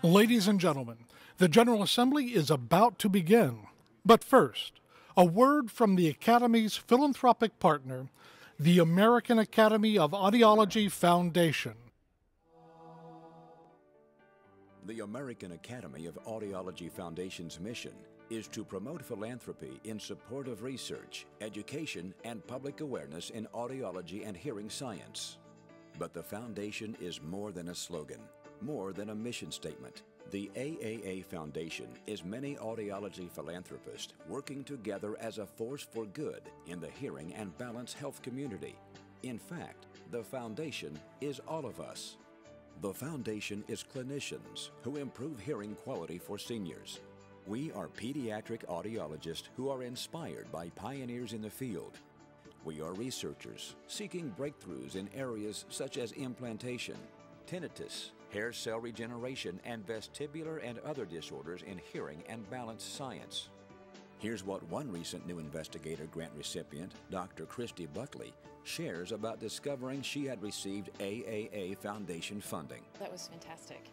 Ladies and gentlemen, the General Assembly is about to begin. But first, a word from the Academy's philanthropic partner, the American Academy of Audiology Foundation. The American Academy of Audiology Foundation's mission is to promote philanthropy in support of research, education, and public awareness in audiology and hearing science. But the foundation is more than a slogan, more than a mission statement. The AAA Foundation is many audiology philanthropists working together as a force for good in the hearing and balance health community. In fact, the foundation is all of us. The foundation is clinicians who improve hearing quality for seniors. We are pediatric audiologists who are inspired by pioneers in the field. We are researchers seeking breakthroughs in areas such as implantation, tinnitus, hair cell regeneration, and vestibular and other disorders in hearing and balance science. Here's what one recent new investigator grant recipient, Dr. Christy Buckley, shares about discovering she had received AAA Foundation funding. That was fantastic.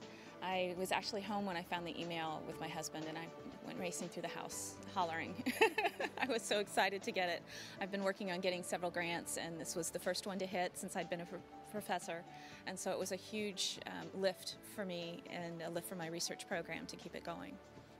I was actually home when I found the email with my husband, and I went racing through the house, hollering. I was so excited to get it. I've been working on getting several grants, and this was the first one to hit since I'd been a professor. And so it was a huge lift for me and a lift for my research program to keep it going.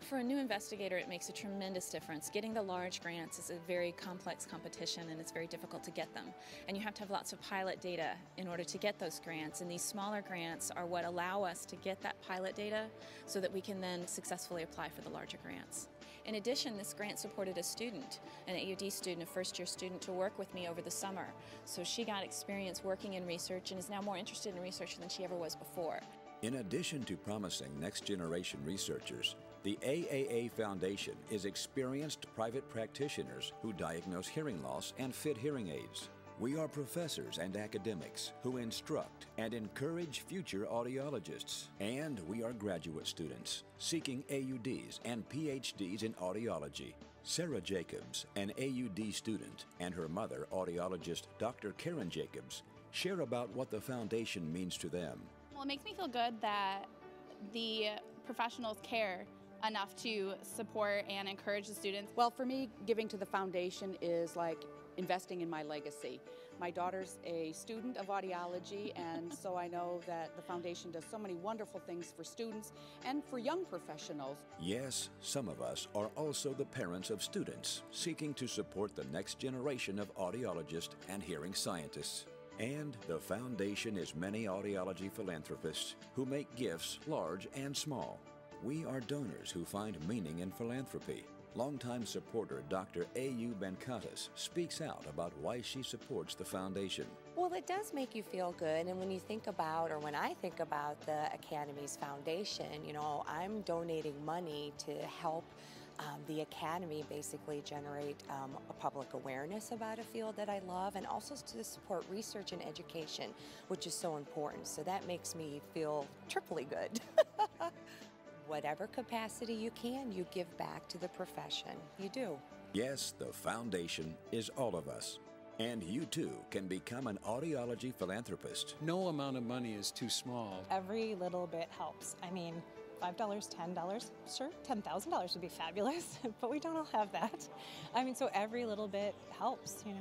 For a new investigator, it makes a tremendous difference. Getting the large grants is a very complex competition, and it's very difficult to get them. And you have to have lots of pilot data in order to get those grants, and these smaller grants are what allow us to get that pilot data so that we can then successfully apply for the larger grants. In addition, this grant supported a student, an AUD student, a first-year student, to work with me over the summer. So she got experience working in research and is now more interested in research than she ever was before. In addition to promising next-generation researchers, the AAA Foundation is experienced private practitioners who diagnose hearing loss and fit hearing aids. We are professors and academics who instruct and encourage future audiologists. And we are graduate students seeking AUDs and PhDs in audiology. Sarah Jacobs, an AUD student, and her mother, audiologist Dr. Karen Jacobs, share about what the foundation means to them. Well, it makes me feel good that the professionals care enough to support and encourage the students. Well, for me, giving to the foundation is like investing in my legacy. My daughter's a student of audiology, and so I know that the foundation does so many wonderful things for students and for young professionals. Yes, some of us are also the parents of students seeking to support the next generation of audiologists and hearing scientists. And the foundation is many audiology philanthropists who make gifts large and small. We are donors who find meaning in philanthropy. Longtime supporter Dr. A.U. Benkatas speaks out about why she supports the foundation. Well, it does make you feel good, and when you think about, or when I think about the Academy's foundation, you know, I'm donating money to help the Academy basically generate a public awareness about a field that I love, and also to support research and education, which is so important. So that makes me feel triply good. Whatever capacity you can, you give back to the profession. You do. Yes, the foundation is all of us. And you too can become an audiology philanthropist. No amount of money is too small. Every little bit helps. I mean, $5, $10, sure, $10,000 would be fabulous, but we don't all have that. I mean, so every little bit helps, you know.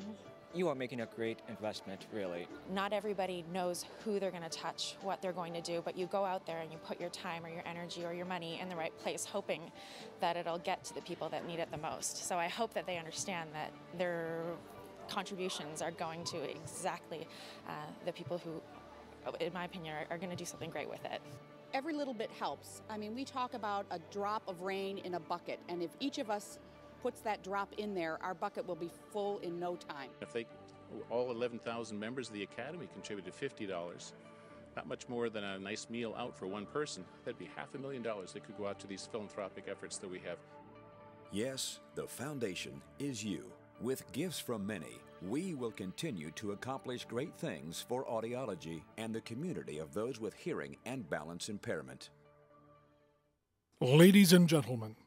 You are making a great investment, really. Not everybody knows who they're going to touch, what they're going to do, but you go out there and you put your time or your energy or your money in the right place, hoping that it'll get to the people that need it the most. So I hope that they understand that their contributions are going to exactly the people who, in my opinion, are going to do something great with it. Every little bit helps. I mean, we talk about a drop of rain in a bucket, and if each of us puts that drop in there, our bucket will be full in no time. If all 11,000 members of the Academy contributed $50, not much more than a nice meal out for one person, that'd be $500,000 that could go out to these philanthropic efforts that we have. Yes, the foundation is you. With gifts from many, we will continue to accomplish great things for audiology and the community of those with hearing and balance impairment. Ladies and gentlemen,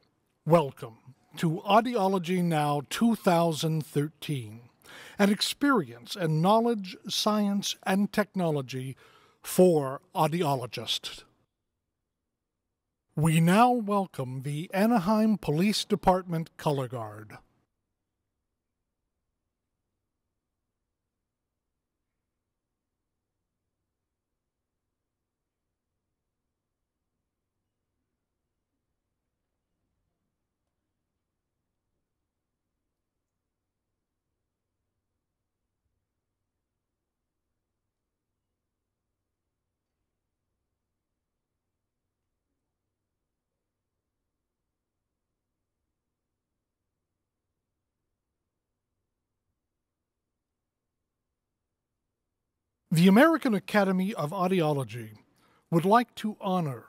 welcome to AudiologyNOW 2013, an experience in knowledge, science, and technology for audiologists. We now welcome the Anaheim Police Department Color Guard. The American Academy of Audiology would like to honor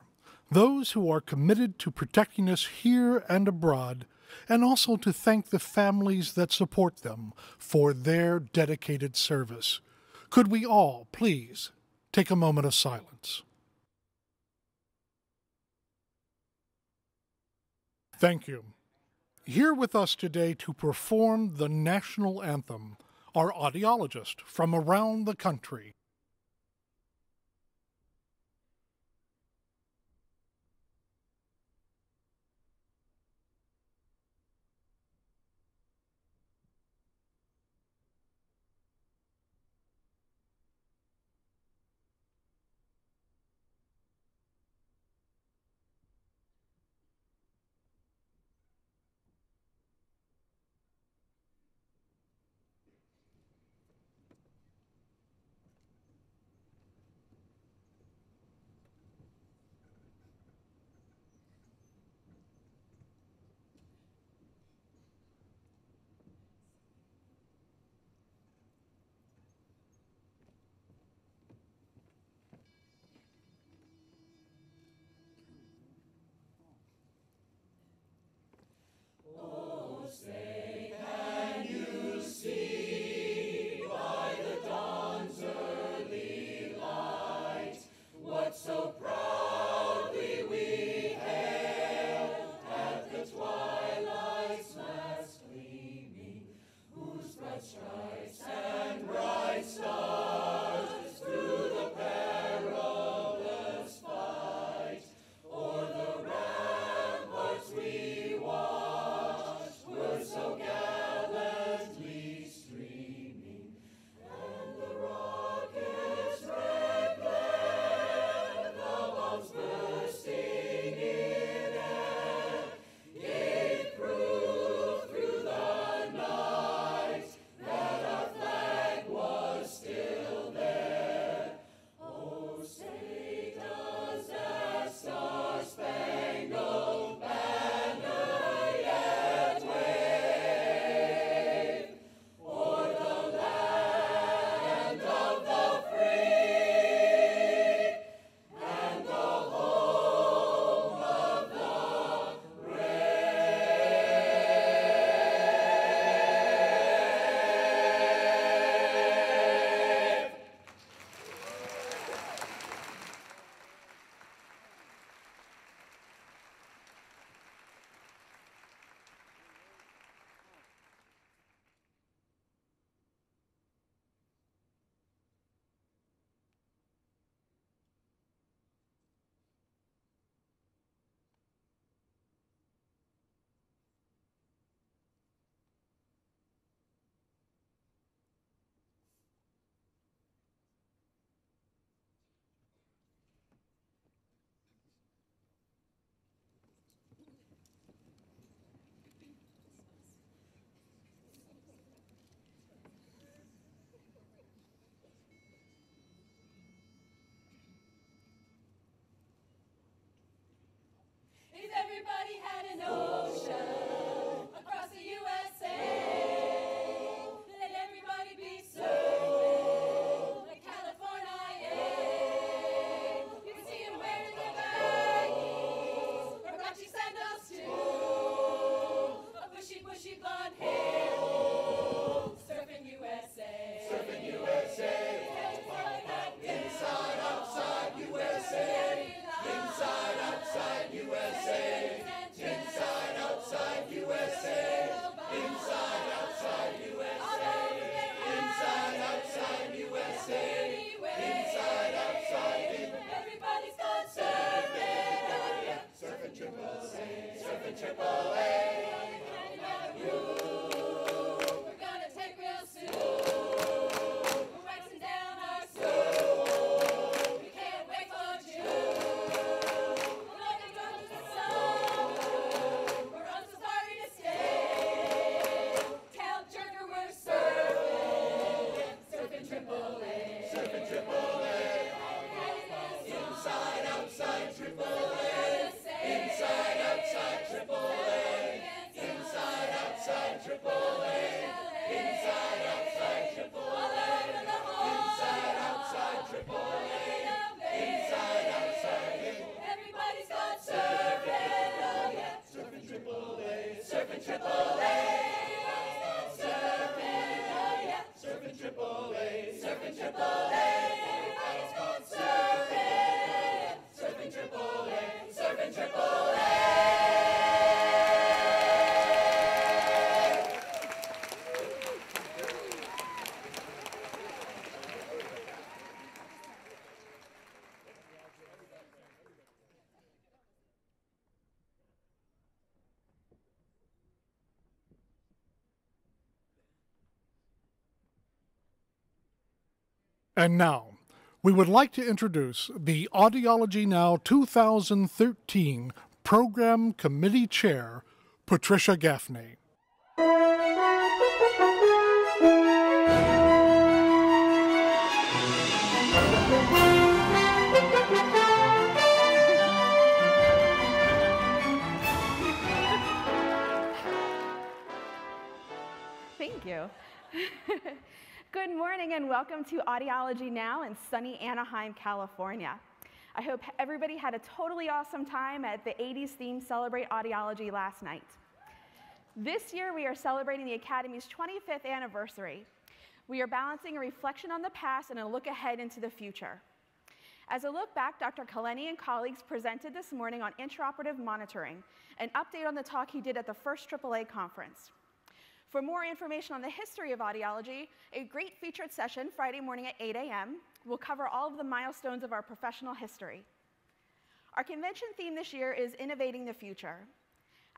those who are committed to protecting us here and abroad, and also to thank the families that support them for their dedicated service. Could we all please take a moment of silence? Thank you. Here with us today to perform the national anthem are audiologists from around the country. And now, we would like to introduce the Audiology Now 2013 Program Committee Chair, Patricia Gaffney. Thank you. Good morning and welcome to Audiology Now in sunny Anaheim, California. I hope everybody had a totally awesome time at the 80s theme Celebrate Audiology last night. This year we are celebrating the Academy's 25th anniversary. We are balancing a reflection on the past and a look ahead into the future. As a look back, Dr. Kaleni and colleagues presented this morning on intraoperative monitoring, an update on the talk he did at the first AAA conference. For more information on the history of audiology, a great featured session Friday morning at 8 a.m. will cover all of the milestones of our professional history. Our convention theme this year is Innovating the Future.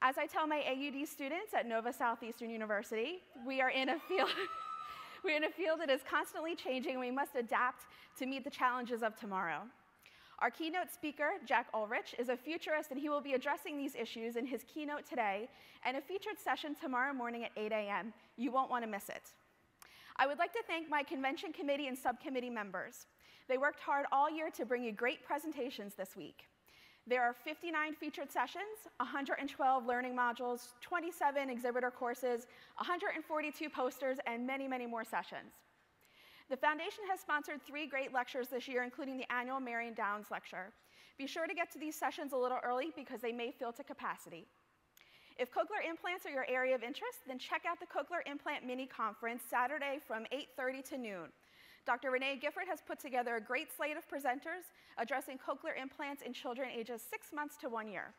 As I tell my AUD students at Nova Southeastern University, we are in a field that is constantly changing, and we must adapt to meet the challenges of tomorrow. Our keynote speaker, Jack Ulrich, is a futurist, and he will be addressing these issues in his keynote today and a featured session tomorrow morning at 8 a.m. You won't want to miss it. I would like to thank my convention committee and subcommittee members. They worked hard all year to bring you great presentations this week. There are 59 featured sessions, 112 learning modules, 27 exhibitor courses, 142 posters, and many, many more sessions. The Foundation has sponsored 3 great lectures this year, including the annual Marion Downs Lecture. Be sure to get to these sessions a little early because they may fill to capacity. If cochlear implants are your area of interest, then check out the Cochlear Implant Mini Conference Saturday from 8:30 to noon. Dr. Renee Gifford has put together a great slate of presenters addressing cochlear implants in children ages 6 months to 1 year.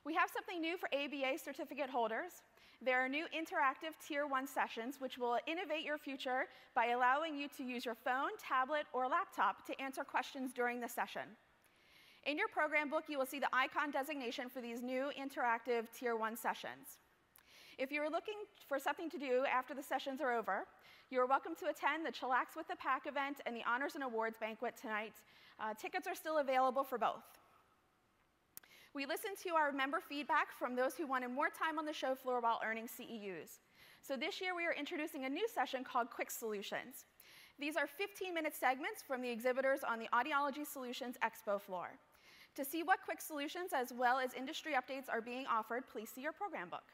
We have something new for ABA certificate holders. There are new interactive Tier 1 sessions which will innovate your future by allowing you to use your phone, tablet, or laptop to answer questions during the session. In your program book, you will see the icon designation for these new interactive Tier 1 sessions. If you are looking for something to do after the sessions are over, you are welcome to attend the Chillax with the Pack event and the Honors and Awards banquet tonight. Tickets are still available for both. We listened to our member feedback from those who wanted more time on the show floor while earning CEUs. So this year we are introducing a new session called Quick Solutions. These are 15-minute segments from the exhibitors on the Audiology Solutions Expo floor. To see what Quick Solutions as well as industry updates are being offered, please see your program book.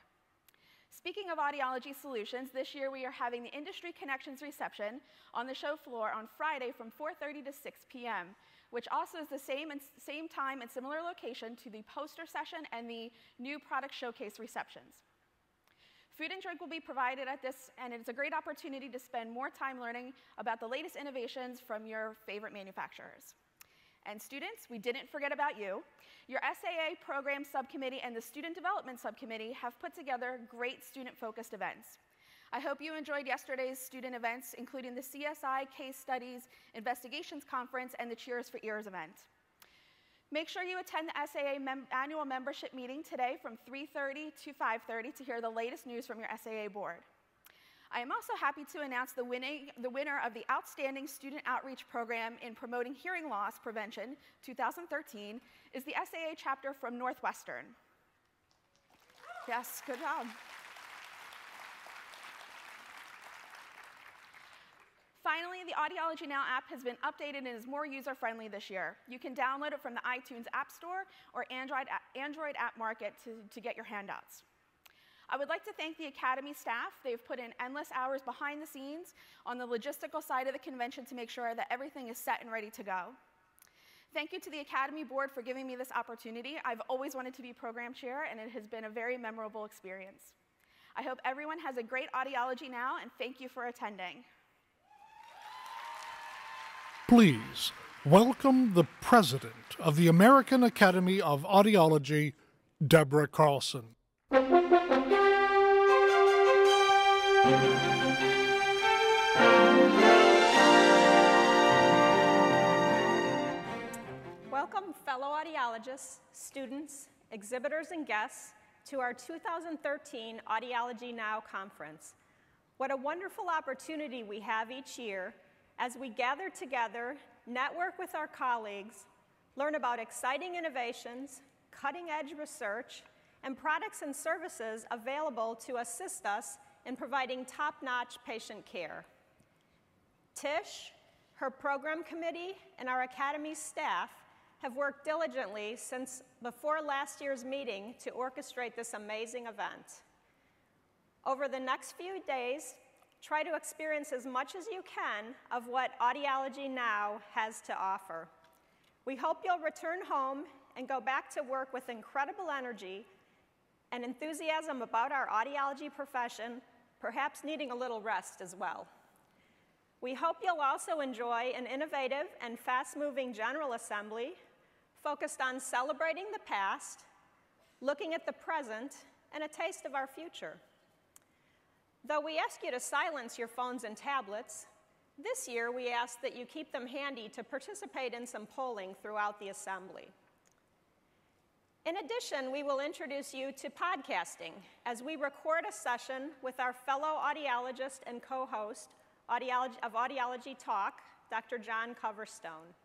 Speaking of Audiology Solutions, this year we are having the Industry Connections reception on the show floor on Friday from 4:30 to 6 p.m., which also is the same time and similar location to the poster session and the new product showcase receptions. Food and drink will be provided at this, and it's a great opportunity to spend more time learning about the latest innovations from your favorite manufacturers. And students, we didn't forget about you. Your SAA Program Subcommittee and the Student Development Subcommittee have put together great student-focused events. I hope you enjoyed yesterday's student events, including the CSI Case Studies Investigations Conference and the Cheers for Ears event. Make sure you attend the SAA annual membership meeting today from 3:30 to 5:30 to hear the latest news from your SAA board. I am also happy to announce the winner of the Outstanding Student Outreach Program in Promoting Hearing Loss Prevention 2013 is the SAA chapter from Northwestern. Yes, good job. Finally, the AudiologyNOW app has been updated and is more user-friendly this year. You can download it from the iTunes App Store or Android App Market to get your handouts. I would like to thank the Academy staff. They've put in endless hours behind the scenes on the logistical side of the convention to make sure that everything is set and ready to go. Thank you to the Academy board for giving me this opportunity. I've always wanted to be program chair, and it has been a very memorable experience. I hope everyone has a great Audiology Now, and thank you for attending. Please welcome the president of the American Academy of Audiology, Deborah Carlson. Welcome, fellow audiologists, students, exhibitors, and guests to our 2013 AudiologyNOW conference. What a wonderful opportunity we have each year as we gather together, network with our colleagues, learn about exciting innovations, cutting-edge research, and products and services available to assist us in providing top-notch patient care. Tish, her program committee, and our Academy staff have worked diligently since before last year's meeting to orchestrate this amazing event. Over the next few days, try to experience as much as you can of what AudiologyNOW has to offer. We hope you'll return home and go back to work with incredible energy and enthusiasm about our audiology profession, perhaps needing a little rest as well. We hope you'll also enjoy an innovative and fast-moving General Assembly focused on celebrating the past, looking at the present, and a taste of our future. Though we ask you to silence your phones and tablets, this year we ask that you keep them handy to participate in some polling throughout the assembly. In addition, we will introduce you to podcasting as we record a session with our fellow audiologist and co-host of Audiology Talk, Dr. John Coverstone.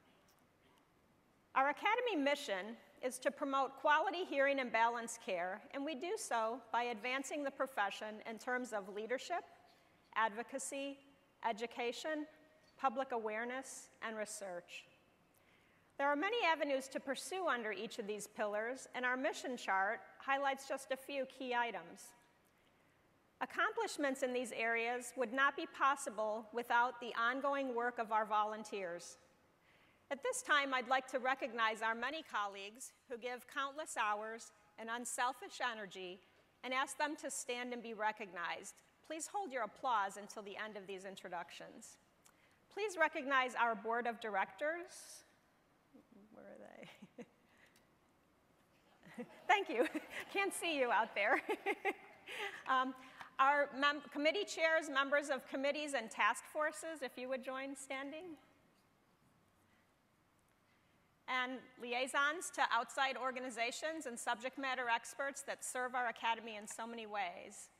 Our Academy mission is to promote quality hearing and balanced care, and we do so by advancing the profession in terms of leadership, advocacy, education, public awareness, and research. There are many avenues to pursue under each of these pillars, and our mission chart highlights just a few key items. Accomplishments in these areas would not be possible without the ongoing work of our volunteers. At this time, I'd like to recognize our many colleagues who give countless hours and unselfish energy and ask them to stand and be recognized. Please hold your applause until the end of these introductions. Please recognize our board of directors. Where are they? Thank you. Can't see you out there. Our committee chairs, members of committees and task forces, if you would join standing. And liaisons to outside organizations and subject matter experts that serve our Academy in so many ways.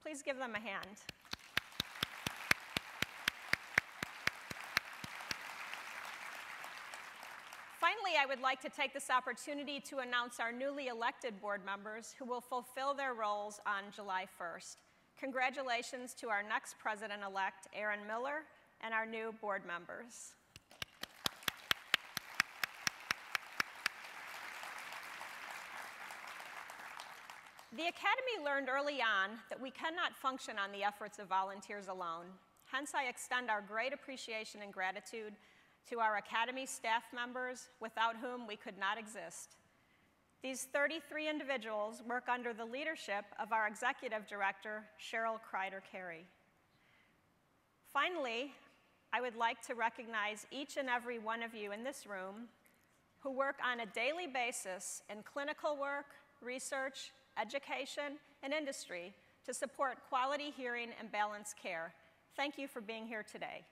Please give them a hand. Finally, I would like to take this opportunity to announce our newly elected board members who will fulfill their roles on July 1st. Congratulations to our next president-elect, Aaron Miller, and our new board members. The Academy learned early on that we cannot function on the efforts of volunteers alone. Hence, I extend our great appreciation and gratitude to our Academy staff members, without whom we could not exist. These 33 individuals work under the leadership of our Executive Director, Cheryl Kreider-Carey. Finally, I would like to recognize each and every one of you in this room who work on a daily basis in clinical work, research, education, and industry to support quality hearing and balanced care. Thank you for being here today.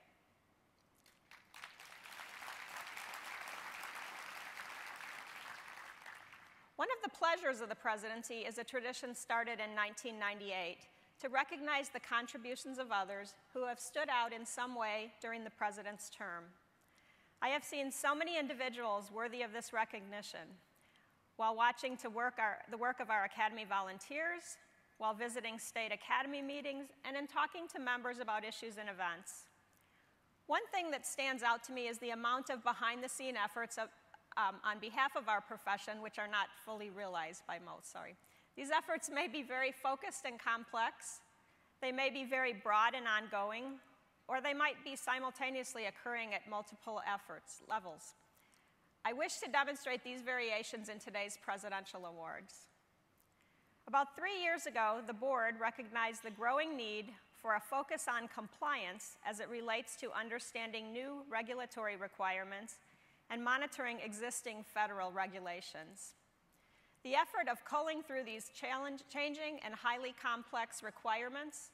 One of the pleasures of the presidency is a tradition started in 1998 to recognize the contributions of others who have stood out in some way during the president's term. I have seen so many individuals worthy of this recognition while watching the work of our Academy volunteers, while visiting state Academy meetings, and in talking to members about issues and events. One thing that stands out to me is the amount of behind-the-scene efforts on behalf of our profession, which are not fully realized by most, sorry. These efforts may be very focused and complex, they may be very broad and ongoing, or they might be simultaneously occurring at multiple levels. I wish to demonstrate these variations in today's presidential awards. About 3 years ago, the board recognized the growing need for a focus on compliance as it relates to understanding new regulatory requirements and monitoring existing federal regulations. The effort of culling through these changing and highly complex requirements,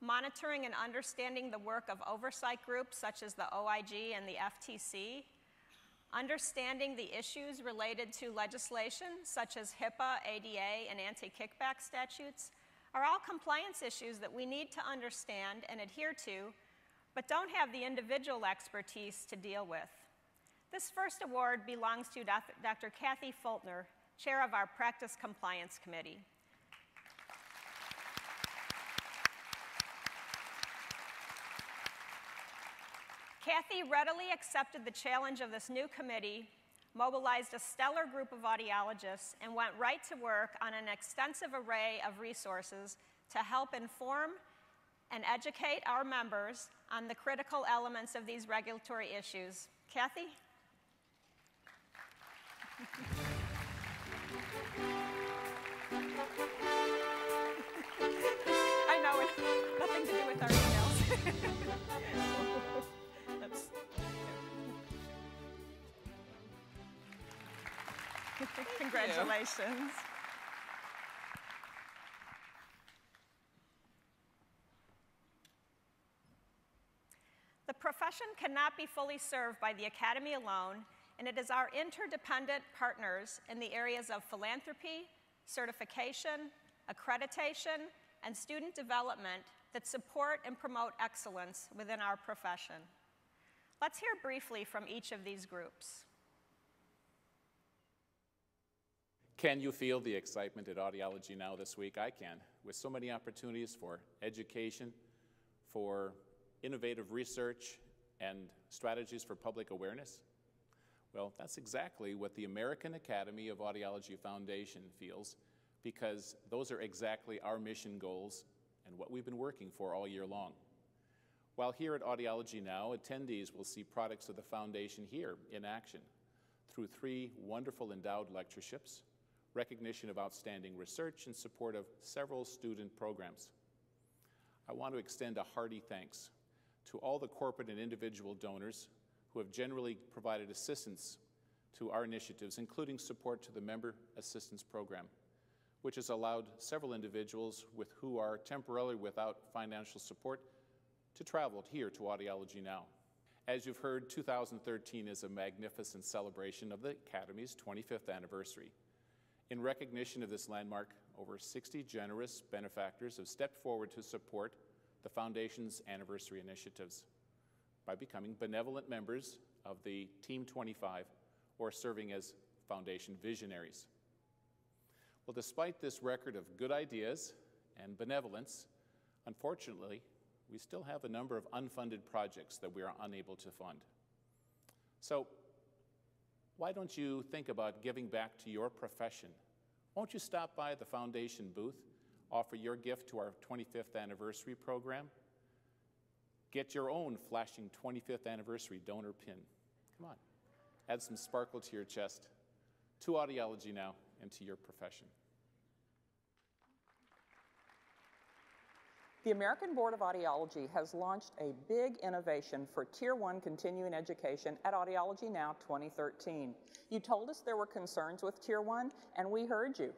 monitoring and understanding the work of oversight groups such as the OIG and the FTC, understanding the issues related to legislation such as HIPAA, ADA, and anti-kickback statutes are all compliance issues that we need to understand and adhere to, but don't have the individual expertise to deal with. This first award belongs to Dr. Kathy Fultner, Chair of our Practice Compliance Committee. Kathy readily accepted the challenge of this new committee, mobilized a stellar group of audiologists, and went right to work on an extensive array of resources to help inform and educate our members on the critical elements of these regulatory issues. Kathy? I know, it's nothing to do with our emails. Congratulations. The profession cannot be fully served by the Academy alone, and it is our interdependent partners in the areas of philanthropy, certification, accreditation, and student development that support and promote excellence within our profession. Let's hear briefly from each of these groups. Can you feel the excitement at Audiology Now this week? I can, with so many opportunities for education, for innovative research, and strategies for public awareness. Well, that's exactly what the American Academy of Audiology Foundation feels, because those are exactly our mission goals and what we've been working for all year long. While here at Audiology Now, attendees will see products of the foundation here in action through 3 wonderful endowed lectureships, recognition of outstanding research, and support of several student programs. I want to extend a hearty thanks to all the corporate and individual donors who have generally provided assistance to our initiatives, including support to the Member Assistance Program, which has allowed several individuals who are temporarily without financial support to travel here to Audiology Now. As you've heard, 2013 is a magnificent celebration of the Academy's 25th anniversary. In recognition of this landmark, over 60 generous benefactors have stepped forward to support the Foundation's anniversary initiatives by becoming benevolent members of the Team 25 or serving as Foundation visionaries. Well, despite this record of good ideas and benevolence, unfortunately, we still have a number of unfunded projects that we are unable to fund. So, why don't you think about giving back to your profession? Won't you stop by the Foundation booth, offer your gift to our 25th anniversary program? Get your own flashing 25th anniversary donor pin. Come on, add some sparkle to your chest, to Audiology Now, and to your profession. The American Board of Audiology has launched a big innovation for Tier 1 continuing education at Audiology Now 2013. You told us there were concerns with Tier 1, and we heard you.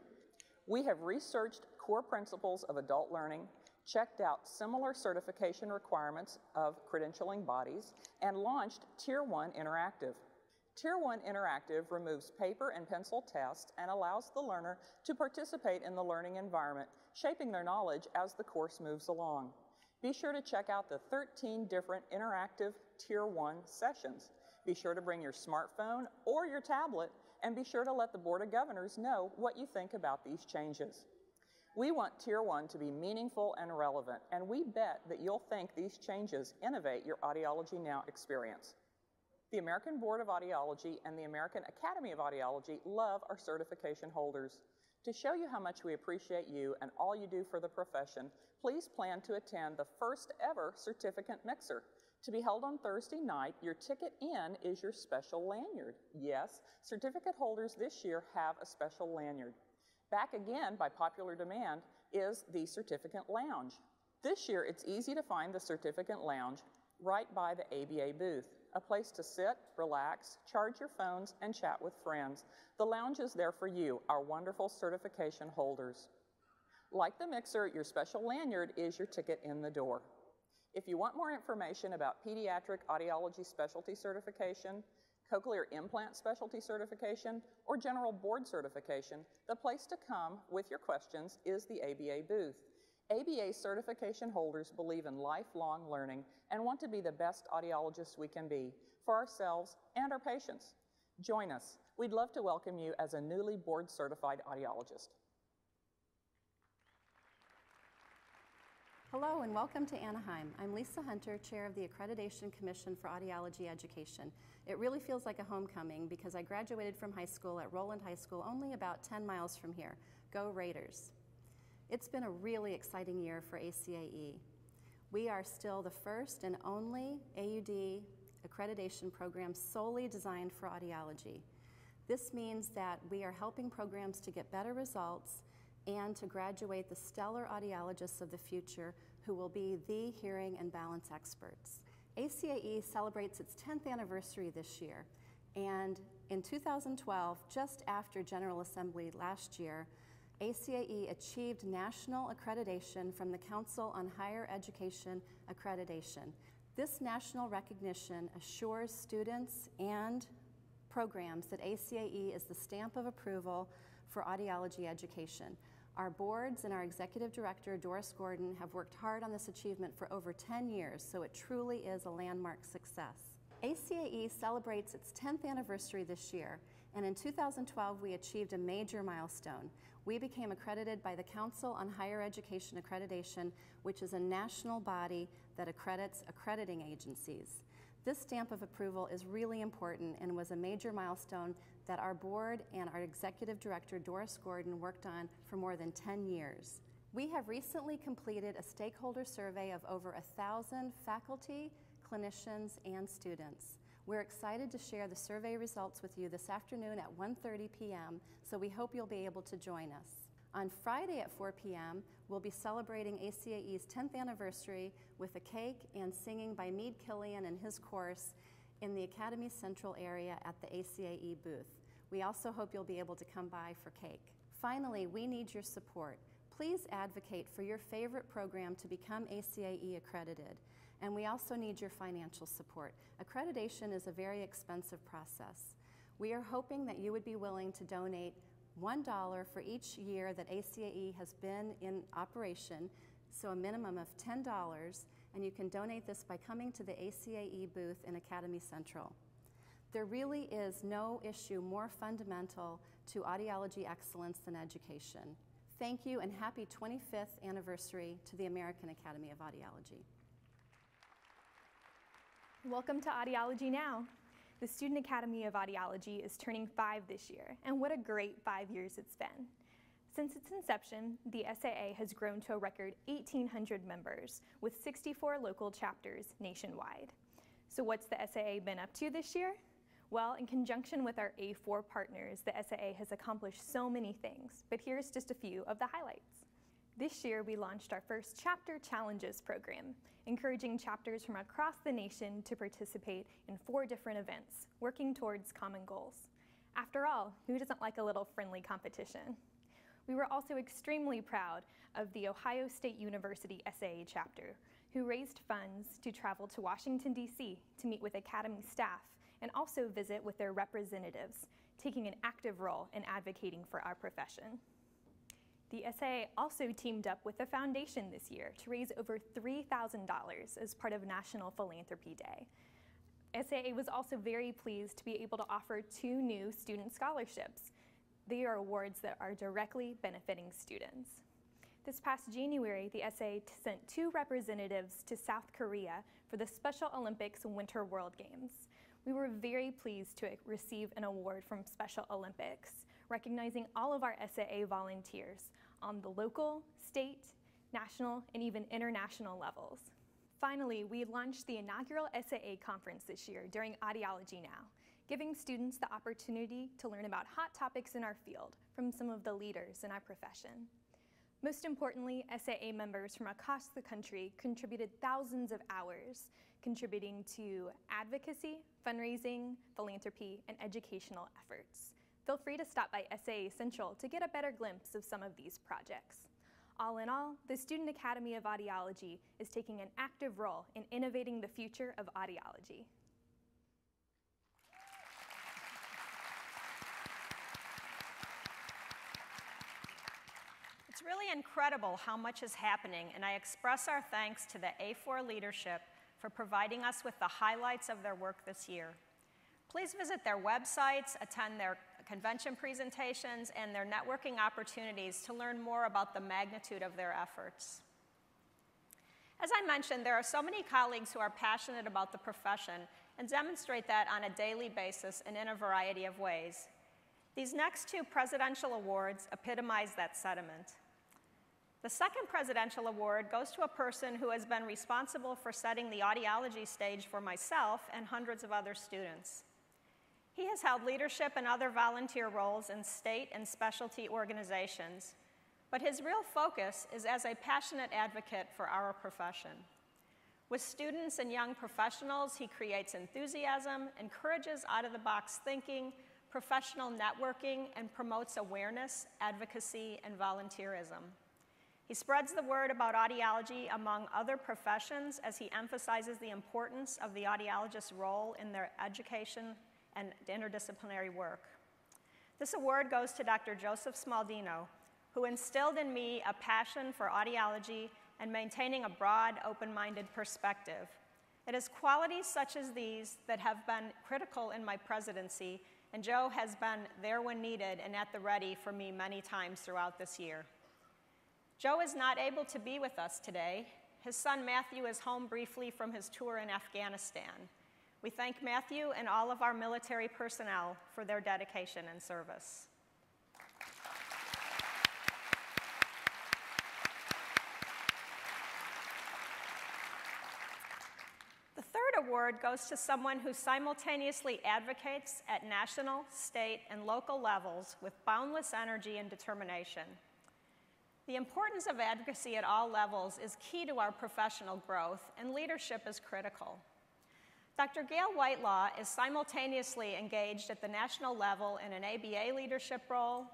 We have researched core principles of adult learning, checked out similar certification requirements of credentialing bodies, and launched Tier 1 Interactive. Tier 1 Interactive removes paper and pencil tests and allows the learner to participate in the learning environment, shaping their knowledge as the course moves along. Be sure to check out the 13 different interactive Tier 1 sessions. Be sure to bring your smartphone or your tablet, and be sure to let the Board of Governors know what you think about these changes. We want Tier 1 to be meaningful and relevant, and we bet that you'll think these changes innovate your Audiology Now experience. The American Board of Audiology and the American Academy of Audiology love our certification holders. To show you how much we appreciate you and all you do for the profession, please plan to attend the first ever certificate mixer. To be held on Thursday night, your ticket in is your special lanyard. Yes, certificate holders this year have a special lanyard. Back again, by popular demand, is the certificate lounge. This year, it's easy to find the certificate lounge right by the ABA booth, a place to sit, relax, charge your phones, and chat with friends. The lounge is there for you, our wonderful certification holders. Like the mixer, your special lanyard is your ticket in the door. If you want more information about pediatric audiology specialty certification, cochlear implant specialty certification, or general board certification, the place to come with your questions is the ABA booth. ABA certification holders believe in lifelong learning and want to be the best audiologists we can be for ourselves and our patients. Join us. We'd love to welcome you as a newly board-certified audiologist. Hello and welcome to Anaheim. I'm Lisa Hunter, Chair of the Accreditation Commission for Audiology Education. It really feels like a homecoming because I graduated from high school at Roland High School only about 10 miles from here. Go Raiders! It's been a really exciting year for ACAE. We are still the first and only AUD accreditation program solely designed for audiology. This means that we are helping programs to get better results and to graduate the stellar audiologists of the future who will be the hearing and balance experts. ACAE celebrates its 10th anniversary this year, and in 2012, just after General Assembly last year, ACAE achieved national accreditation from the Council on Higher Education Accreditation. This national recognition assures students and programs that ACAE is the stamp of approval for audiology education. Our boards and our executive director, Doris Gordon, have worked hard on this achievement for over 10 years, so it truly is a landmark success. ACAE celebrates its 10th anniversary this year, and in 2012 we achieved a major milestone. We became accredited by the Council on Higher Education Accreditation, which is a national body that accredits accrediting agencies. This stamp of approval is really important and was a major milestone that our board and our executive director, Doris Gordon, worked on for more than 10 years. We have recently completed a stakeholder survey of over 1,000 faculty, clinicians, and students. We're excited to share the survey results with you this afternoon at 1:30 p.m., so we hope you'll be able to join us. On Friday at 4 p.m., we'll be celebrating ACAE's 10th anniversary with a cake and singing by Meade Killian and his chorus in the Academy Central area at the ACAE booth. We also hope you'll be able to come by for cake. Finally, we need your support. Please advocate for your favorite program to become ACAE accredited. And we also need your financial support. Accreditation is a very expensive process. We are hoping that you would be willing to donate $1 for each year that ACAE has been in operation, so a minimum of $10, and you can donate this by coming to the ACAE booth in Academy Central. There really is no issue more fundamental to audiology excellence than education. Thank you and happy 25th anniversary to the American Academy of Audiology. Welcome to Audiology Now. The Student Academy of Audiology is turning 5 this year, and what a great 5 years it's been. Since its inception, the SAA has grown to a record 1,800 members with 64 local chapters nationwide. So what's the SAA been up to this year? Well, in conjunction with our A4 partners, the SAA has accomplished so many things, but here's just a few of the highlights. This year, we launched our first Chapter Challenges program, encouraging chapters from across the nation to participate in 4 different events, working towards common goals. After all, who doesn't like a little friendly competition? We were also extremely proud of the Ohio State University SAA chapter, who raised funds to travel to Washington, D.C. to meet with Academy staff and also visit with their representatives, taking an active role in advocating for our profession. The SAA also teamed up with the foundation this year to raise over $3,000 as part of National Philanthropy Day. SAA was also very pleased to be able to offer 2 new student scholarships. They are awards that are directly benefiting students. This past January, the SAA sent 2 representatives to South Korea for the Special Olympics Winter World Games. We were very pleased to receive an award from Special Olympics, recognizing all of our SAA volunteers on the local, state, national, and even international levels. Finally, we launched the inaugural SAA conference this year during Audiology Now, giving students the opportunity to learn about hot topics in our field from some of the leaders in our profession. Most importantly, SAA members from across the country contributed thousands of hours, contributing to advocacy, fundraising, philanthropy, and educational efforts. Feel free to stop by SAA Central to get a better glimpse of some of these projects. All in all, the Student Academy of Audiology is taking an active role in innovating the future of audiology. It's really incredible how much is happening, and I express our thanks to the A4 leadership for providing us with the highlights of their work this year. Please visit their websites, attend their convention presentations, and their networking opportunities to learn more about the magnitude of their efforts. As I mentioned, there are so many colleagues who are passionate about the profession and demonstrate that on a daily basis and in a variety of ways. These next 2 presidential awards epitomize that sentiment. The second presidential award goes to a person who has been responsible for setting the audiology stage for myself and hundreds of other students. He has held leadership and other volunteer roles in state and specialty organizations, but his real focus is as a passionate advocate for our profession. With students and young professionals, he creates enthusiasm, encourages out-of-the-box thinking, professional networking, and promotes awareness, advocacy, and volunteerism. He spreads the word about audiology among other professions as he emphasizes the importance of the audiologist's role in their education and interdisciplinary work. This award goes to Dr. Joseph Smaldino, who instilled in me a passion for audiology and maintaining a broad, open-minded perspective. It is qualities such as these that have been critical in my presidency, and Joe has been there when needed and at the ready for me many times throughout this year. Joe is not able to be with us today. His son Matthew is home briefly from his tour in Afghanistan. We thank Matthew and all of our military personnel for their dedication and service. The third award goes to someone who simultaneously advocates at national, state, and local levels with boundless energy and determination. The importance of advocacy at all levels is key to our professional growth, and leadership is critical. Dr. Gail Whitelaw is simultaneously engaged at the national level in an ABA leadership role,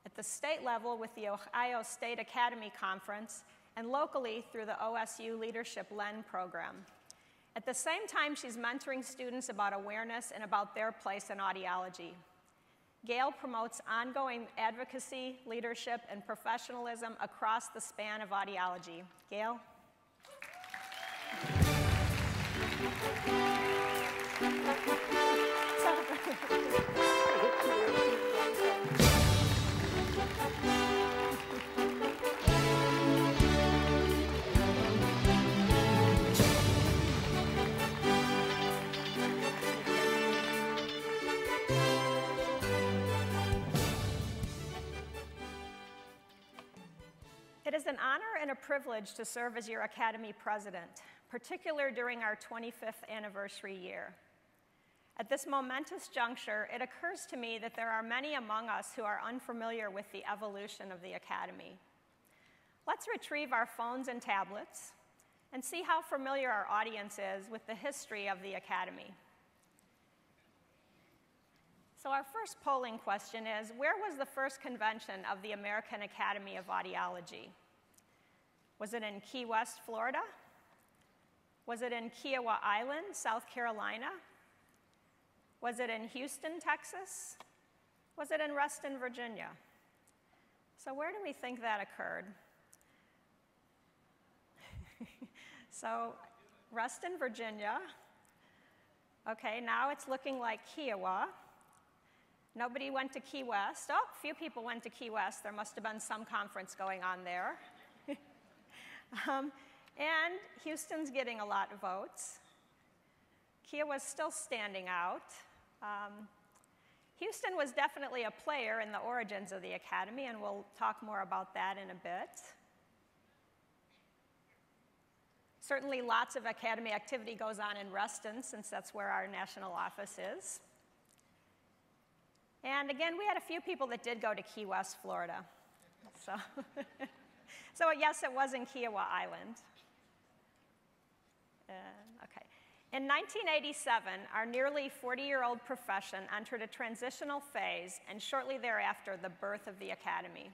at the state level with the Ohio State Academy Conference, and locally through the OSU Leadership LEN program. At the same time, she's mentoring students about awareness and about their place in audiology. Gail promotes ongoing advocacy, leadership, and professionalism across the span of audiology. Gail? It is an honor and a privilege to serve as your Academy President, particularly during our 25th anniversary year. At this momentous juncture, it occurs to me that there are many among us who are unfamiliar with the evolution of the Academy. Let's retrieve our phones and tablets and see how familiar our audience is with the history of the Academy. So our first polling question is, where was the first convention of the American Academy of Audiology? Was it in Key West, Florida? Was it in Kiowa Island, South Carolina? Was it in Houston, Texas? Was it in Reston, Virginia? So where do we think that occurred? So Reston, Virginia. Okay, now it's looking like Kiowa. Nobody went to Key West. Oh, a few people went to Key West. There must have been some conference going on there. And Houston's getting a lot of votes. Kiowa's still standing out. Houston was definitely a player in the origins of the Academy, and we'll talk more about that in a bit. Certainly lots of Academy activity goes on in Reston, since that's where our national office is. And again, we had a few people that did go to Key West, Florida. So, so yes, it was in Kiowa Island. Okay. In 1987, our nearly 40-year-old profession entered a transitional phase, and shortly thereafter, the birth of the Academy.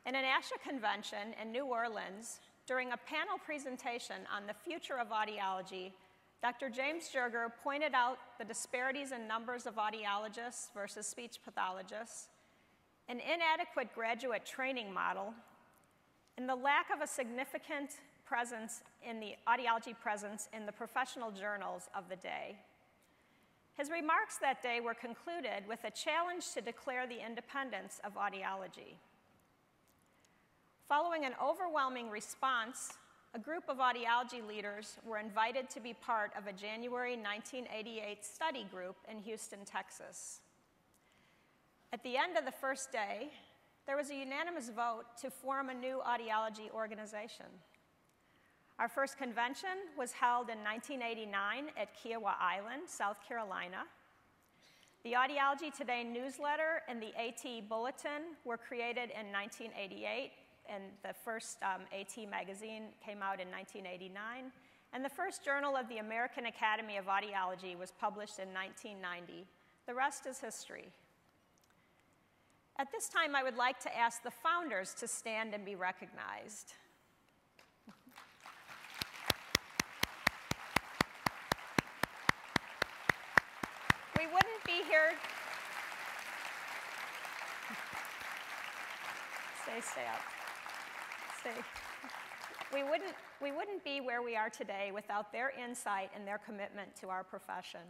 In an ASHA convention in New Orleans, during a panel presentation on the future of audiology, Dr. James Jerger pointed out the disparities in numbers of audiologists versus speech pathologists, an inadequate graduate training model, and the lack of a significant presence in the audiology presence in the professional journals of the day. His remarks that day were concluded with a challenge to declare the independence of audiology. Following an overwhelming response, a group of audiology leaders were invited to be part of a January 1988 study group in Houston, Texas. At the end of the first day, there was a unanimous vote to form a new audiology organization. Our first convention was held in 1989 at Kiowa Island, South Carolina. The Audiology Today newsletter and the AT Bulletin were created in 1988, and the first AT magazine came out in 1989, and the first journal of the American Academy of Audiology was published in 1990. The rest is history. At this time, I would like to ask the founders to stand and be recognized. We wouldn't be here. Stay up. We wouldn't be where we are today without their insight and their commitment to our profession.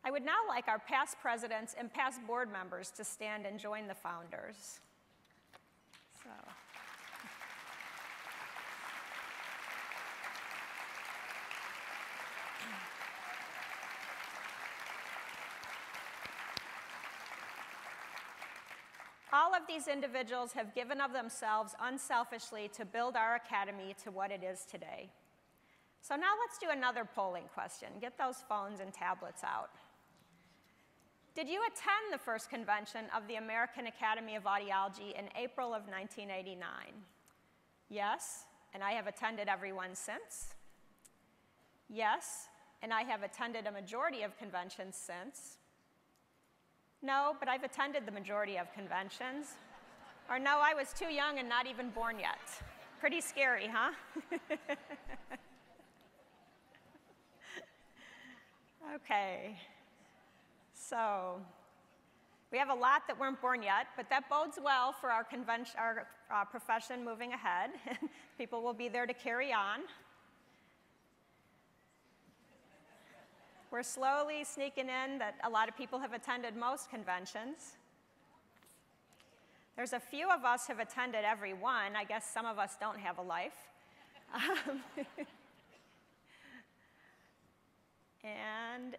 I would now like our past presidents and past board members to stand and join the founders. So. All of these individuals have given of themselves unselfishly to build our academy to what it is today. So now let's do another polling question. Get those phones and tablets out. Did you attend the first convention of the American Academy of Audiology in April of 1989? Yes, and I have attended every one since. Yes, and I have attended a majority of conventions since. No, but I've attended the majority of conventions. Or no, I was too young and not even born yet. Pretty scary, huh? Okay. So we have a lot that weren't born yet, but that bodes well for our profession moving ahead. People will be there to carry on. We're slowly sneaking in that a lot of people have attended most conventions. There's a few of us who have attended every one. I guess some of us don't have a life. And a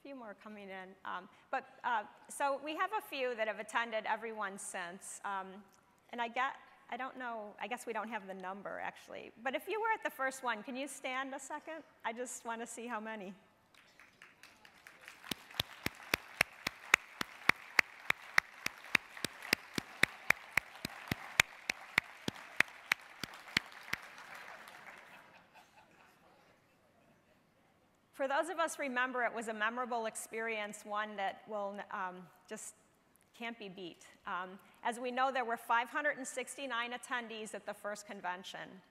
few more coming in. So we have a few that have attended every one since. And I don't know, I guess we don't have the number actually. But if you were at the first one, can you stand a second? I just want to see how many. For those of us remember, it was a memorable experience, one that will just can't be beat. As we know, there were 569 attendees at the first convention.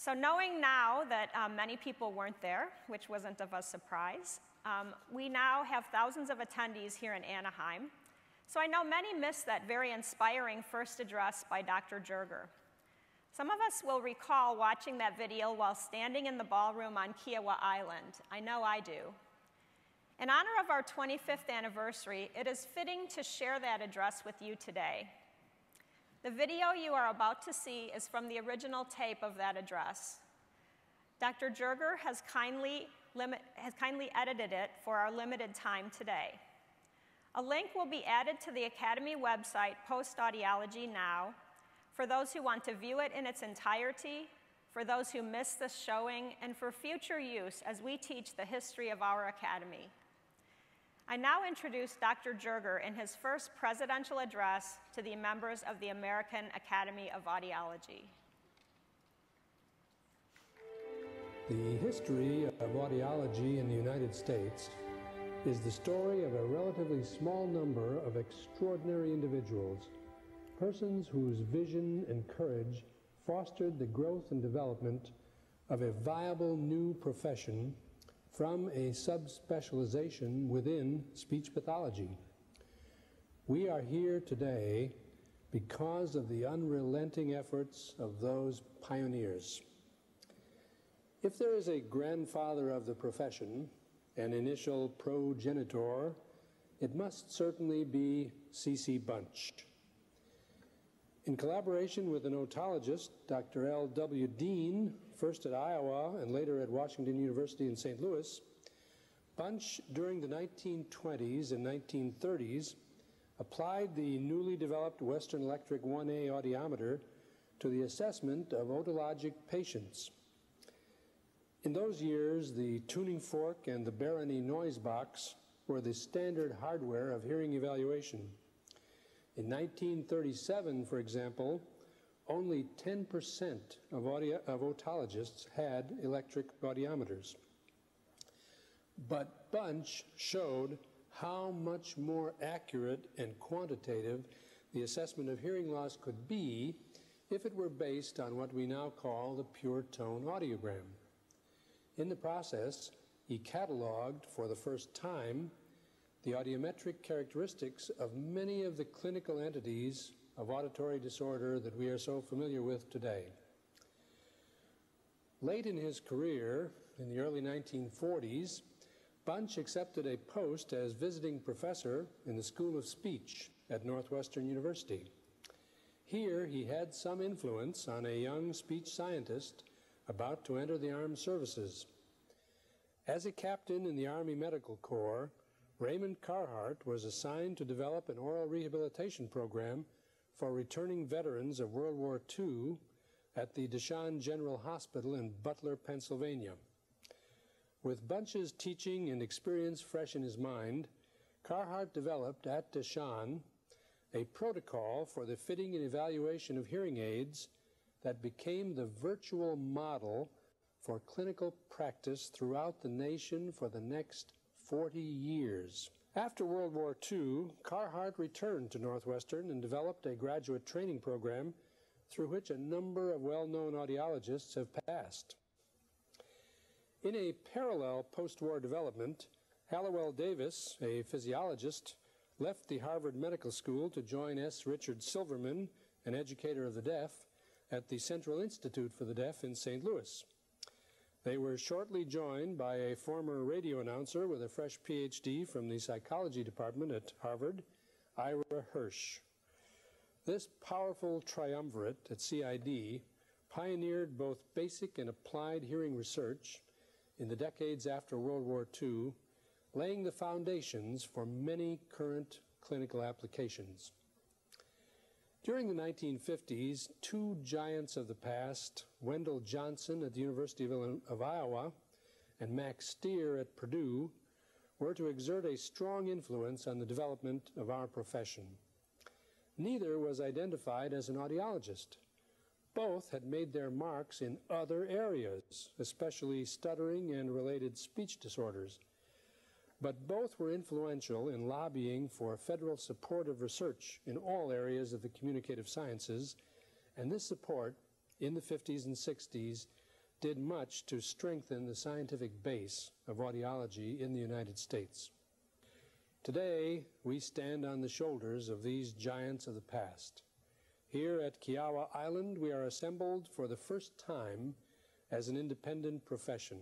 So knowing now that many people weren't there, which wasn't of a surprise, we now have thousands of attendees here in Anaheim. So I know many missed that very inspiring first address by Dr. Jerger. Some of us will recall watching that video while standing in the ballroom on Kiowa Island. I know I do. In honor of our 25th anniversary, it is fitting to share that address with you today. The video you are about to see is from the original tape of that address. Dr. Jerger has kindly edited it for our limited time today. A link will be added to the Academy website post-AudiologyNOW for those who want to view it in its entirety, for those who missed this showing, and for future use as we teach the history of our Academy. I now introduce Dr. Jerger in his first presidential address to the members of the American Academy of Audiology. The history of audiology in the United States is the story of a relatively small number of extraordinary individuals, persons whose vision and courage fostered the growth and development of a viable new profession from a subspecialization within speech pathology. We are here today because of the unrelenting efforts of those pioneers. If there is a grandfather of the profession, an initial progenitor, it must certainly be C.C. Bunch. In collaboration with an otologist, Dr. L.W. Dean, first at Iowa and later at Washington University in St. Louis, Bunch, during the 1920s and 1930s, applied the newly developed Western Electric 1A audiometer to the assessment of otologic patients. In those years, the tuning fork and the Barony noise box were the standard hardware of hearing evaluation. In 1937, for example, only 10% of otologists had electric audiometers. But Bunch showed how much more accurate and quantitative the assessment of hearing loss could be if it were based on what we now call the pure tone audiogram. In the process, he cataloged for the first time the audiometric characteristics of many of the clinical entities of auditory disorder that we are so familiar with today. Late in his career, in the early 1940s, Bunch accepted a post as visiting professor in the School of Speech at Northwestern University. Here, he had some influence on a young speech scientist about to enter the armed services. As a captain in the Army Medical Corps, Raymond Carhart was assigned to develop an oral rehabilitation program for returning veterans of World War II at the Deshaun General Hospital in Butler, Pennsylvania. With Bunch's teaching and experience fresh in his mind, Carhart developed at Deshaun a protocol for the fitting and evaluation of hearing aids that became the virtual model for clinical practice throughout the nation for the next 40 years. After World War II, Carhart returned to Northwestern and developed a graduate training program through which a number of well-known audiologists have passed. In a parallel post-war development, Hallowell Davis, a physiologist, left the Harvard Medical School to join S. Richard Silverman, an educator of the deaf, at the Central Institute for the Deaf in St. Louis. They were shortly joined by a former radio announcer with a fresh PhD from the psychology department at Harvard, Ira Hirsch. This powerful triumvirate at CID pioneered both basic and applied hearing research in the decades after World War II, laying the foundations for many current clinical applications. During the 1950s, two giants of the past, Wendell Johnson at the University of Iowa and Max Stier at Purdue, were to exert a strong influence on the development of our profession. Neither was identified as an audiologist. Both had made their marks in other areas, especially stuttering and related speech disorders. But both were influential in lobbying for federal support of research in all areas of the communicative sciences, and this support in the 50s and 60s did much to strengthen the scientific base of audiology in the United States. Today, we stand on the shoulders of these giants of the past. Here at Kiowa Island, we are assembled for the first time as an independent profession.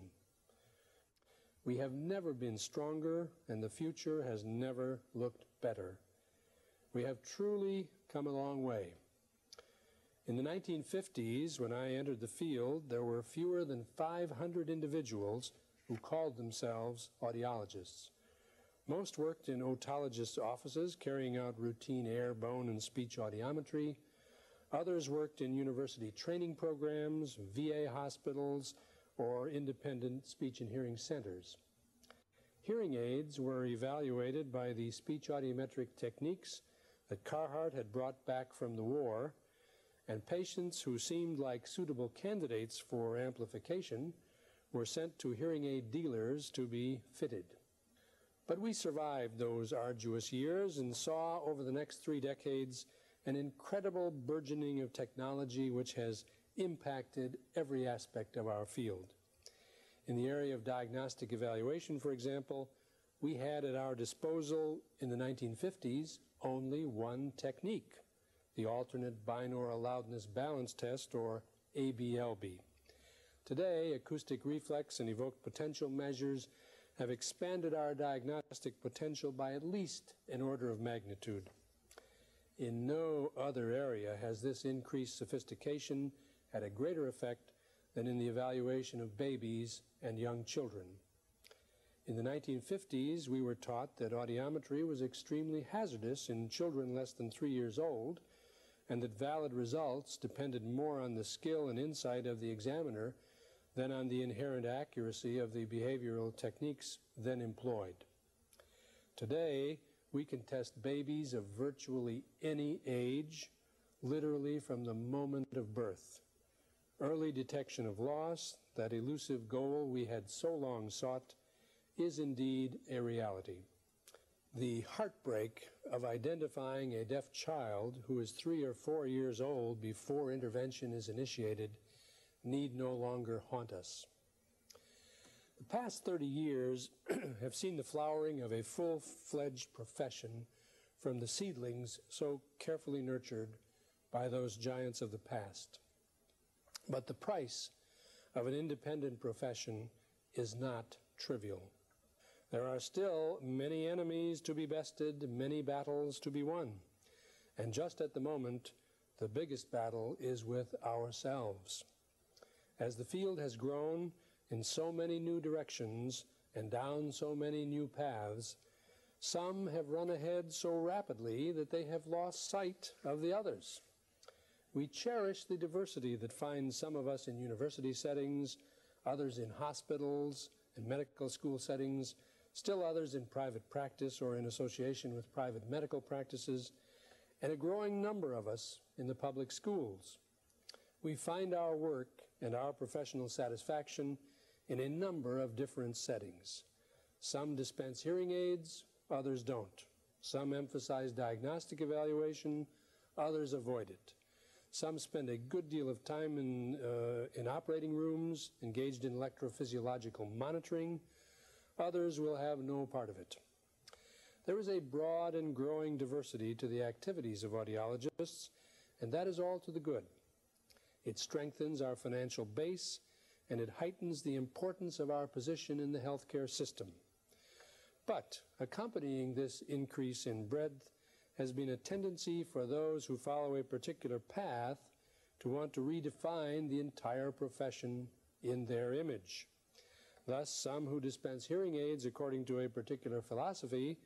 We have never been stronger, and the future has never looked better. We have truly come a long way. In the 1950s, when I entered the field, there were fewer than 500 individuals who called themselves audiologists. Most worked in otologists' offices, carrying out routine air, bone, and speech audiometry. Others worked in university training programs, VA hospitals, or independent speech and hearing centers. Hearing aids were evaluated by the speech audiometric techniques that Carhart had brought back from the war, and patients who seemed like suitable candidates for amplification were sent to hearing aid dealers to be fitted. But we survived those arduous years and saw over the next 3 decades an incredible burgeoning of technology which has impacted every aspect of our field. In the area of diagnostic evaluation, for example, we had at our disposal in the 1950s only one technique, the alternate binaural loudness balance test, or ABLB. Today, acoustic reflex and evoked potential measures have expanded our diagnostic potential by at least an order of magnitude. In no other area has this increased sophistication had a greater effect than in the evaluation of babies and young children. In the 1950s, we were taught that audiometry was extremely hazardous in children less than 3 years old, and that valid results depended more on the skill and insight of the examiner than on the inherent accuracy of the behavioral techniques then employed. Today, we can test babies of virtually any age, literally from the moment of birth. Early detection of loss, that elusive goal we had so long sought, is indeed a reality. The heartbreak of identifying a deaf child who is 3 or 4 years old before intervention is initiated need no longer haunt us. The past 30 years have seen the flowering of a full-fledged profession from the seedlings so carefully nurtured by those giants of the past. But the price of an independent profession is not trivial. There are still many enemies to be bested, many battles to be won. And just at the moment, the biggest battle is with ourselves. As the field has grown in so many new directions and down so many new paths, some have run ahead so rapidly that they have lost sight of the others. We cherish the diversity that finds some of us in university settings, others in hospitals and medical school settings, still others in private practice or in association with private medical practices, and a growing number of us in the public schools. We find our work and our professional satisfaction in a number of different settings. Some dispense hearing aids, others don't. Some emphasize diagnostic evaluation, others avoid it. Some spend a good deal of time in operating rooms, engaged in electrophysiological monitoring. Others will have no part of it. There is a broad and growing diversity to the activities of audiologists, and that is all to the good. It strengthens our financial base, and it heightens the importance of our position in the healthcare system. But accompanying this increase in breadth has been a tendency for those who follow a particular path to want to redefine the entire profession in their image. Thus, some who dispense hearing aids according to a particular philosophy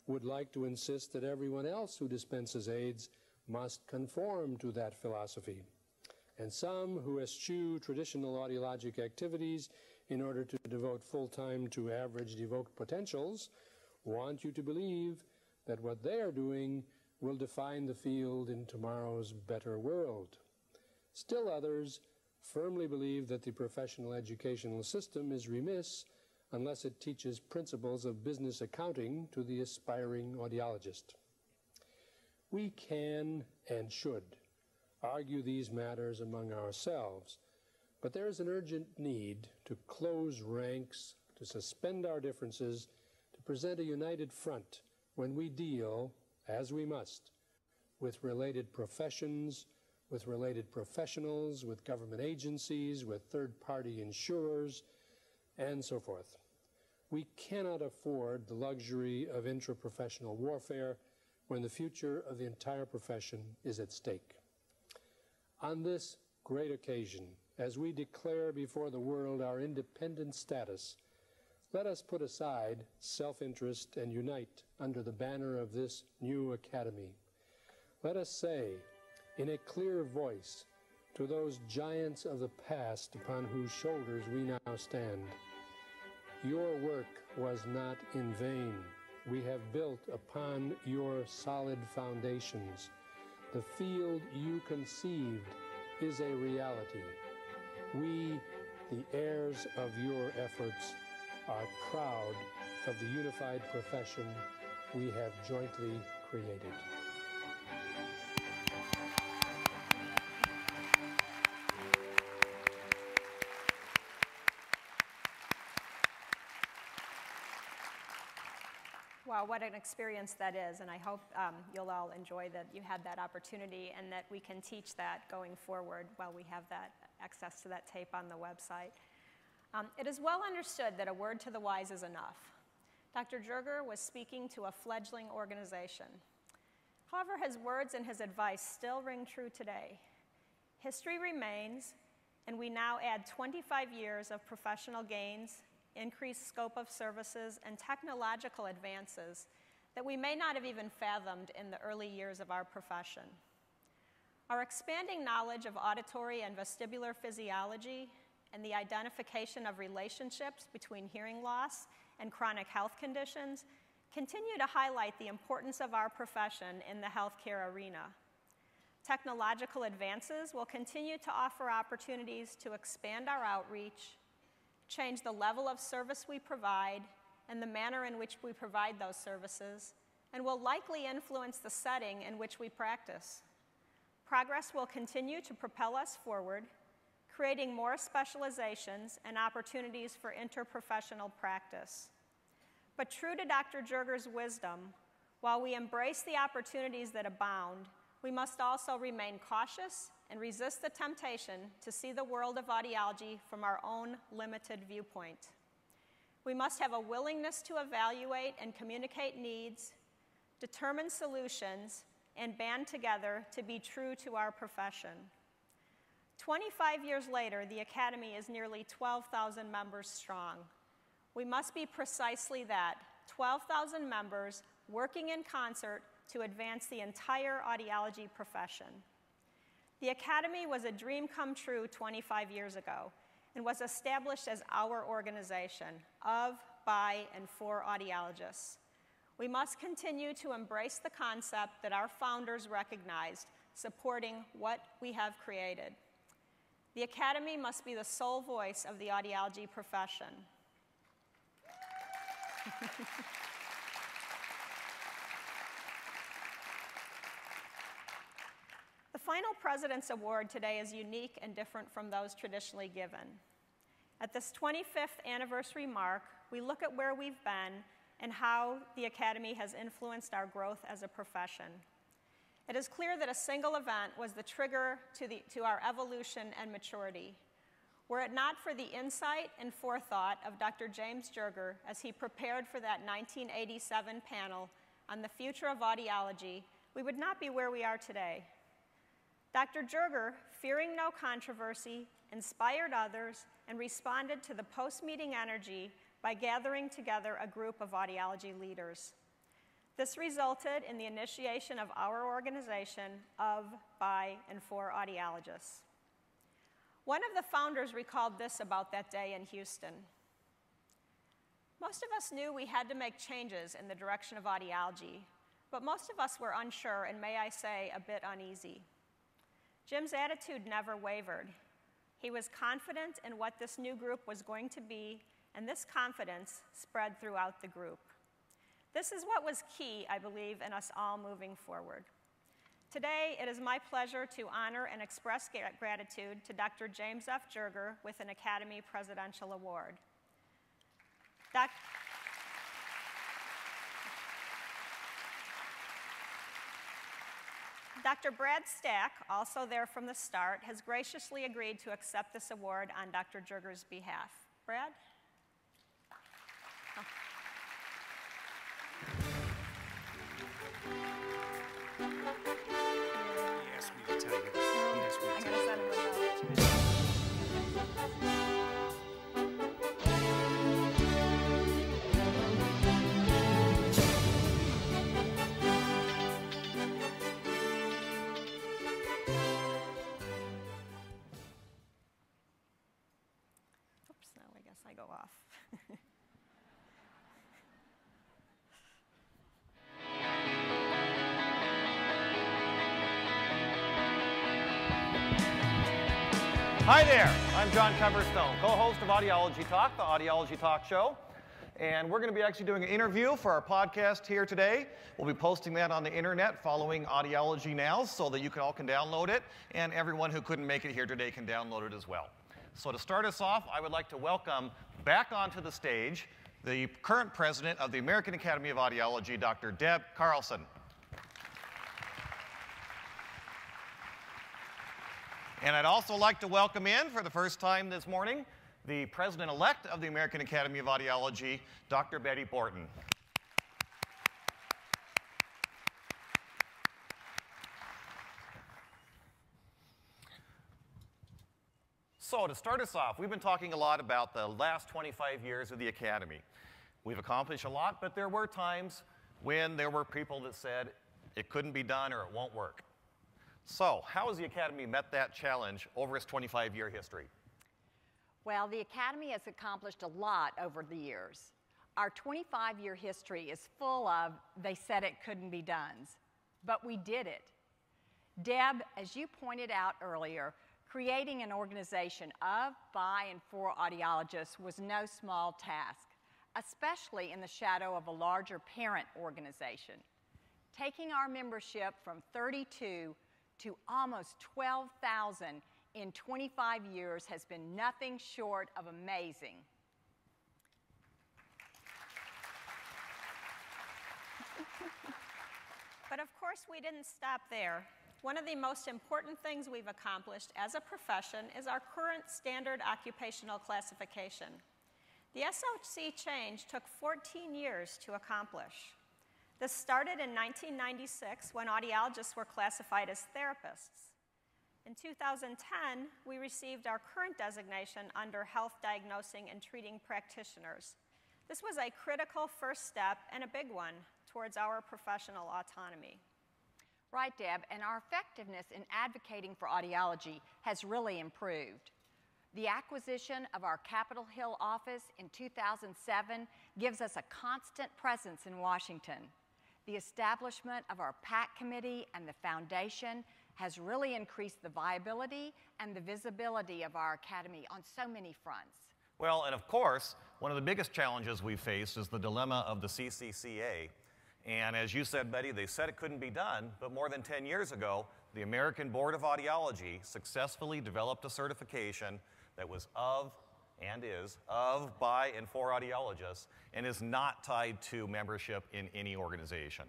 would like to insist that everyone else who dispenses aids must conform to that philosophy. And some who eschew traditional audiologic activities in order to devote full time to averaged evoked potentials want you to believe that what they are doing will define the field in tomorrow's better world. Still others firmly believe that the professional educational system is remiss unless it teaches principles of business accounting to the aspiring audiologist. We can and should argue these matters among ourselves, But there is an urgent need to close ranks, to suspend our differences, to present a united front when we deal, as we must, with related professions, with related professionals, with government agencies, with third-party insurers, and so forth. We cannot afford the luxury of intraprofessional warfare when the future of the entire profession is at stake. On this great occasion, as we declare before the world our independent status, let us put aside self-interest and unite under the banner of this new academy. Let us say, in a clear voice, to those giants of the past upon whose shoulders we now stand, your work was not in vain. We have built upon your solid foundations. The field you conceived is a reality. We, the heirs of your efforts, are proud of the unified profession we have jointly created. Wow, what an experience that is, and I hope you'll all enjoy that you had that opportunity and that we can teach that going forward while we have that access to that tape on the website. It is well understood that a word to the wise is enough. Dr. Jerger was speaking to a fledgling organization. However, his words and his advice still ring true today. History remains, and we now add 25 years of professional gains, increased scope of services, and technological advances that we may not have even fathomed in the early years of our profession. Our expanding knowledge of auditory and vestibular physiology and the identification of relationships between hearing loss and chronic health conditions continue to highlight the importance of our profession in the healthcare arena. Technological advances will continue to offer opportunities to expand our outreach, change the level of service we provide and the manner in which we provide those services, and will likely influence the setting in which we practice. Progress will continue to propel us forward, creating more specializations and opportunities for interprofessional practice. But true to Dr. Jerger's wisdom, while we embrace the opportunities that abound, we must also remain cautious and resist the temptation to see the world of audiology from our own limited viewpoint. We must have a willingness to evaluate and communicate needs, determine solutions, and band together to be true to our profession. 25 years later, the Academy is nearly 12,000 members strong. We must be precisely that, 12,000 members working in concert to advance the entire audiology profession. The Academy was a dream come true 25 years ago and was established as our organization of, by, and for audiologists. We must continue to embrace the concept that our founders recognized, supporting what we have created. The Academy must be the sole voice of the audiology profession. The final President's Award today is unique and different from those traditionally given. At this 25th anniversary mark, we look at where we've been and how the Academy has influenced our growth as a profession. It is clear that a single event was the trigger to our evolution and maturity. Were it not for the insight and forethought of Dr. James Jerger as he prepared for that 1987 panel on the future of audiology, we would not be where we are today. Dr. Jerger, fearing no controversy, inspired others and responded to the post-meeting energy by gathering together a group of audiology leaders. This resulted in the initiation of our organization of, by, and for audiologists. One of the founders recalled this about that day in Houston. Most of us knew we had to make changes in the direction of audiology, but most of us were unsure and, may I say, a bit uneasy. Jim's attitude never wavered. He was confident in what this new group was going to be, and this confidence spread throughout the group. This is what was key, I believe, in us all moving forward. Today, it is my pleasure to honor and express gratitude to Dr. James F. Jerger with an Academy Presidential Award. Dr. Brad Stack, also there from the start, has graciously agreed to accept this award on Dr. Jerger's behalf. Brad? Oh. He asked me to tell you. He asked me to tell you. I'm going to send him a note. Oops, now I guess I go off. Hi there, I'm John Coverstone, co-host of Audiology Talk, the Audiology Talk show. And we're going to be actually doing an interview for our podcast here today. We'll be posting that on the internet following Audiology Now so that you all can download it, and everyone who couldn't make it here today can download it as well. So to start us off, I would like to welcome back onto the stage the current president of the American Academy of Audiology, Dr. Deb Carlson. And I'd also like to welcome in, for the first time this morning, the president-elect of the American Academy of Audiology, Dr. Betty Borton. So to start us off, we've been talking a lot about the last 25 years of the Academy. We've accomplished a lot, but there were times when there were people that said it couldn't be done or it won't work. So, how has the Academy met that challenge over its 25-year history? Well, the Academy has accomplished a lot over the years. Our 25-year history is full of, they said it couldn't be done, but we did it. Deb, as you pointed out earlier, creating an organization of, by, and for audiologists was no small task, especially in the shadow of a larger parent organization. Taking our membership from 32 to almost 12,000 in 25 years has been nothing short of amazing. But of course, we didn't stop there. One of the most important things we've accomplished as a profession is our current standard occupational classification. The SOC change took 14 years to accomplish. This started in 1996 when audiologists were classified as therapists. In 2010, we received our current designation under health diagnosing and treating practitioners. This was a critical first step and a big one towards our professional autonomy. Right, Deb, and our effectiveness in advocating for audiology has really improved. The acquisition of our Capitol Hill office in 2007 gives us a constant presence in Washington. The establishment of our PAC committee and the foundation has really increased the viability and the visibility of our Academy on so many fronts. Well, and of course, one of the biggest challenges we face is the dilemma of the CCCA. And as you said, Betty, they said it couldn't be done, but more than 10 years ago, the American Board of Audiology successfully developed a certification that was of and is of, by, and for audiologists, and is not tied to membership in any organization.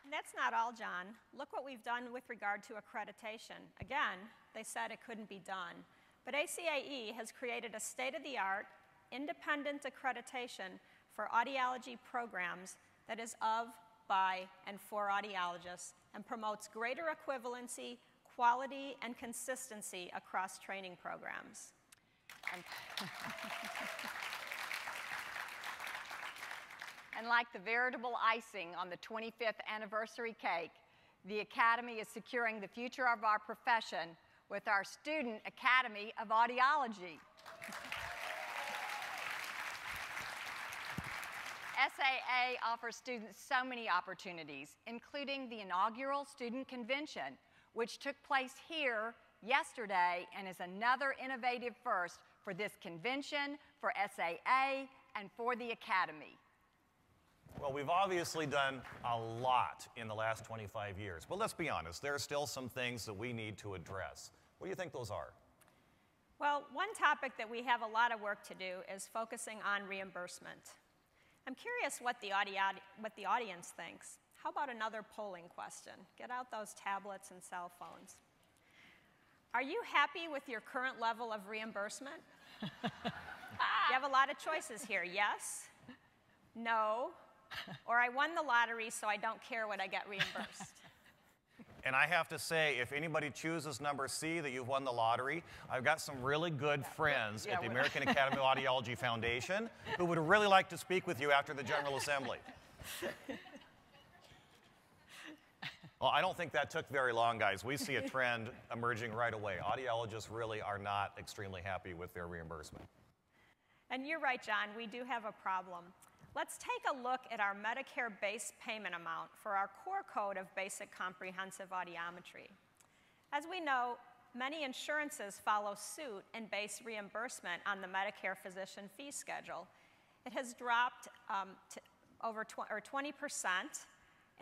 And that's not all, John. Look what we've done with regard to accreditation. Again, they said it couldn't be done. But ACAE has created a state-of-the-art, independent accreditation for audiology programs that is of, by, and for audiologists and promotes greater equivalency, quality, and consistency across training programs. And like the veritable icing on the 25th anniversary cake, the Academy is securing the future of our profession with our Student Academy of Audiology. SAA offers students so many opportunities, including the inaugural Student Convention, which took place here yesterday and is another innovative first for this convention, for SAA, and for the Academy. Well, we've obviously done a lot in the last 25 years, but let's be honest, there are still some things that we need to address. What do you think those are? Well, one topic that we have a lot of work to do is focusing on reimbursement. I'm curious what the audience thinks. How about another polling question? Get out those tablets and cell phones. Are you happy with your current level of reimbursement? You have a lot of choices here. Yes, no, or I won the lottery, so I don't care what I get reimbursed. And I have to say, if anybody chooses number C, that you've won the lottery, I've got some really good friends at the American Academy of Audiology Foundation who would really like to speak with you after the General Assembly. Well, I don't think that took very long, guys. We see a trend emerging right away. Audiologists really are not extremely happy with their reimbursement. And you're right, John, we do have a problem. Let's take a look at our Medicare base payment amount for our core code of basic comprehensive audiometry. As we know, many insurances follow suit and base reimbursement on the Medicare physician fee schedule. It has dropped to over 20%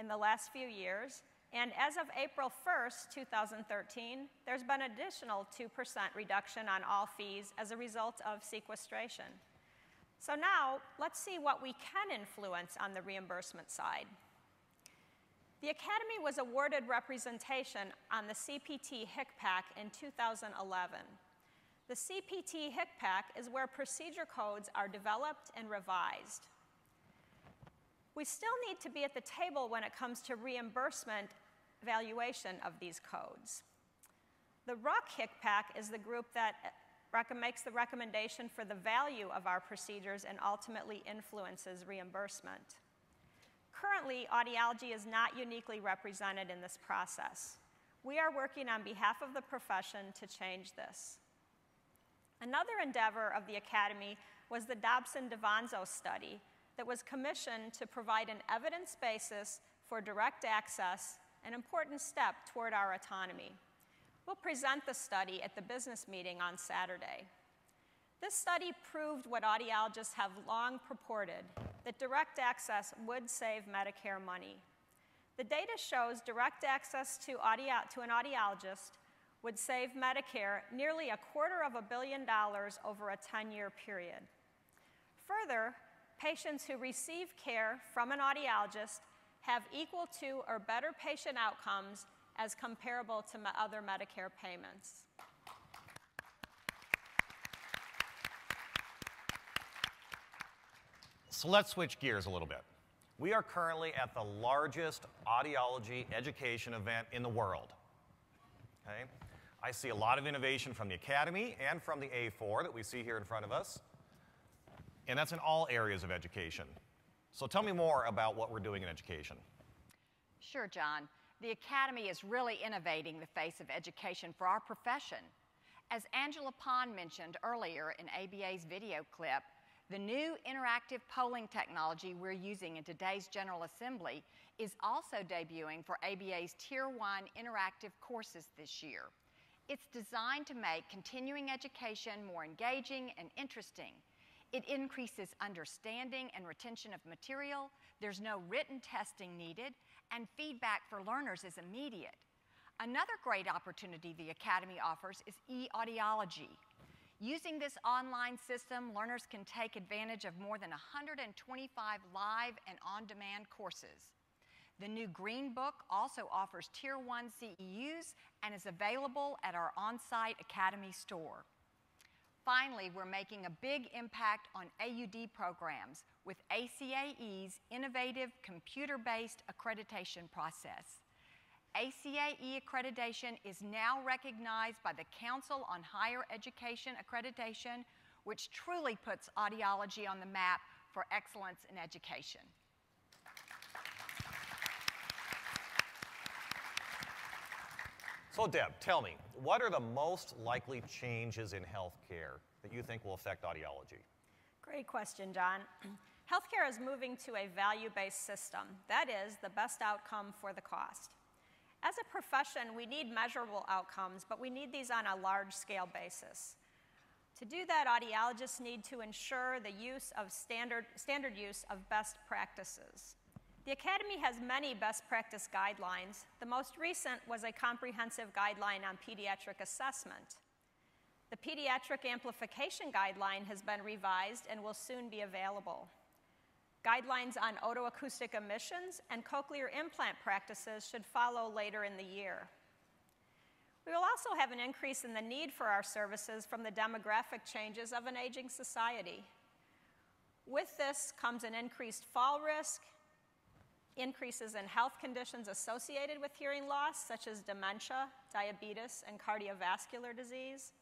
in the last few years, and as of April 1st, 2013, there's been an additional 2% reduction on all fees as a result of sequestration. So now, let's see what we can influence on the reimbursement side. The Academy was awarded representation on the CPT HICPAC in 2011. The CPT HICPAC is where procedure codes are developed and revised. We still need to be at the table when it comes to reimbursement evaluation of these codes. The RUC HICPAC is the group that makes the recommendation for the value of our procedures and ultimately influences reimbursement. Currently, audiology is not uniquely represented in this process. We are working on behalf of the profession to change this. Another endeavor of the Academy was the Dobson-DaVanzo study that was commissioned to provide an evidence basis for direct access, an important step toward our autonomy. We'll present the study at the business meeting on Saturday. This study proved what audiologists have long purported, that direct access would save Medicare money. The data shows direct access to an audiologist would save Medicare nearly $250 million over a 10-year period. Further, patients who receive care from an audiologist have equal to or better patient outcomes as comparable to other Medicare payments. So let's switch gears a little bit. We are currently at the largest audiology education event in the world. Okay? I see a lot of innovation from the Academy and from the A4 that we see here in front of us, and that's in all areas of education. So tell me more about what we're doing in education. Sure, John. The Academy is really innovating the face of education for our profession. As Angela Pond mentioned earlier in ABA's video clip, the new interactive polling technology we're using in today's General Assembly is also debuting for ABA's Tier 1 interactive courses this year. It's designed to make continuing education more engaging and interesting. It increases understanding and retention of material, there's no written testing needed, and feedback for learners is immediate. Another great opportunity the Academy offers is e-audiology. Using this online system, learners can take advantage of more than 125 live and on-demand courses. The new Green Book also offers Tier 1 CEUs and is available at our on-site Academy store. Finally, we're making a big impact on AUD programs with ACAE's innovative computer-based accreditation process. ACAE accreditation is now recognized by the Council on Higher Education Accreditation, which truly puts audiology on the map for excellence in education. So Deb, tell me, what are the most likely changes in healthcare that you think will affect audiology? Great question, John. Healthcare is moving to a value-based system. That is, the best outcome for the cost. As a profession, we need measurable outcomes, but we need these on a large-scale basis. To do that, audiologists need to ensure the use of standard use of best practices. The Academy has many best practice guidelines. The most recent was a comprehensive guideline on pediatric assessment. The Pediatric Amplification Guideline has been revised and will soon be available. Guidelines on otoacoustic emissions and cochlear implant practices should follow later in the year. We will also have an increase in the need for our services from the demographic changes of an aging society. With this comes an increased fall risk, increases in health conditions associated with hearing loss, such as dementia, diabetes, and cardiovascular disease.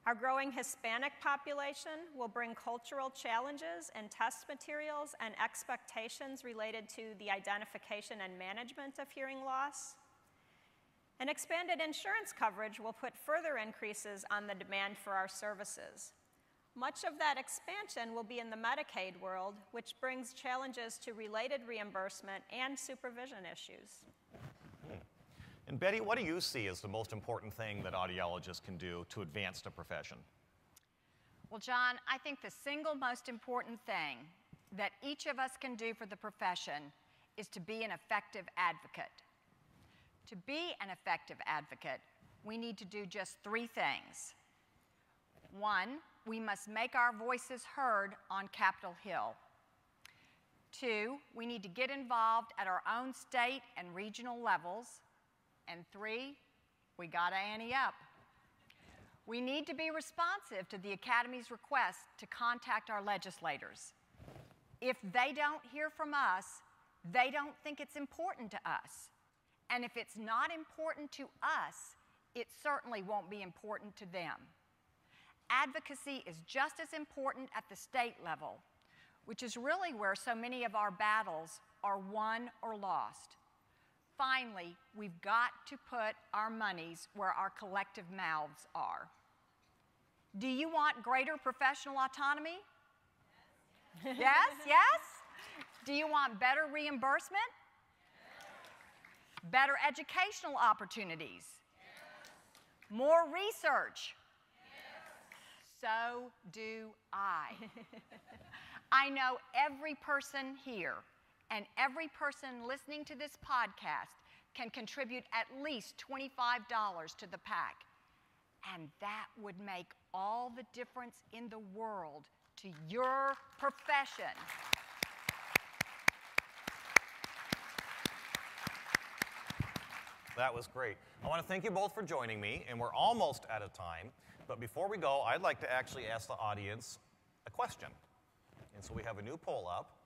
Our growing Hispanic population will bring cultural challenges and test materials and expectations related to the identification and management of hearing loss. And expanded insurance coverage will put further increases on the demand for our services. Much of that expansion will be in the Medicaid world, which brings challenges to related reimbursement and supervision issues. And Betty, what do you see as the most important thing that audiologists can do to advance the profession? Well, John, I think the single most important thing that each of us can do for the profession is to be an effective advocate. To be an effective advocate, we need to do just three things. One, we must make our voices heard on Capitol Hill. Two, we need to get involved at our own state and regional levels. And three, we gotta ante up. We need to be responsive to the Academy's request to contact our legislators. If they don't hear from us, they don't think it's important to us. And if it's not important to us, it certainly won't be important to them. Advocacy is just as important at the state level, which is really where so many of our battles are won or lost. Finally, we've got to put our monies where our collective mouths are. Do you want greater professional autonomy? Yes, yes? Do you want better reimbursement? Better educational opportunities? More research? So do I. I know every person here and every person listening to this podcast can contribute at least $25 to the PAC. And that would make all the difference in the world to your profession. That was great. I want to thank you both for joining me, and we're almost out of time. But before we go, I'd like to actually ask the audience a question. And so we have a new poll up.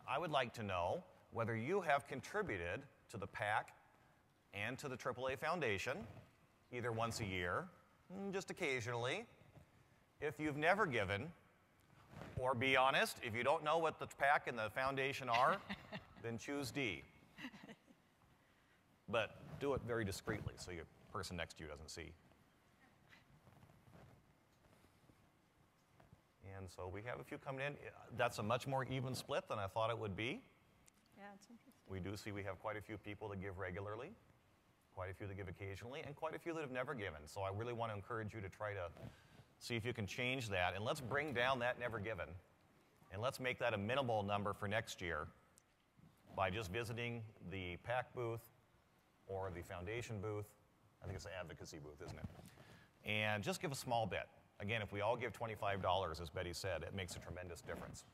I would like to know whether you have contributed to the PAC and to the AAA Foundation, either once a year, just occasionally. If you've never given, or be honest, if you don't know what the PAC and the foundation are, then choose D. But do it very discreetly so your person next to you doesn't see. And so we have a few coming in. That's a much more even split than I thought it would be. Yeah, it's interesting. We do see we have quite a few people that give regularly, quite a few that give occasionally, and quite a few that have never given. So I really want to encourage you to try to see if you can change that. And let's bring down that never given. And let's make that a minimal number for next year by just visiting the PAC booth or the foundation booth. I think it's the advocacy booth, isn't it? And just give a small bit. Again, if we all give $25, as Betty said, it makes a tremendous difference.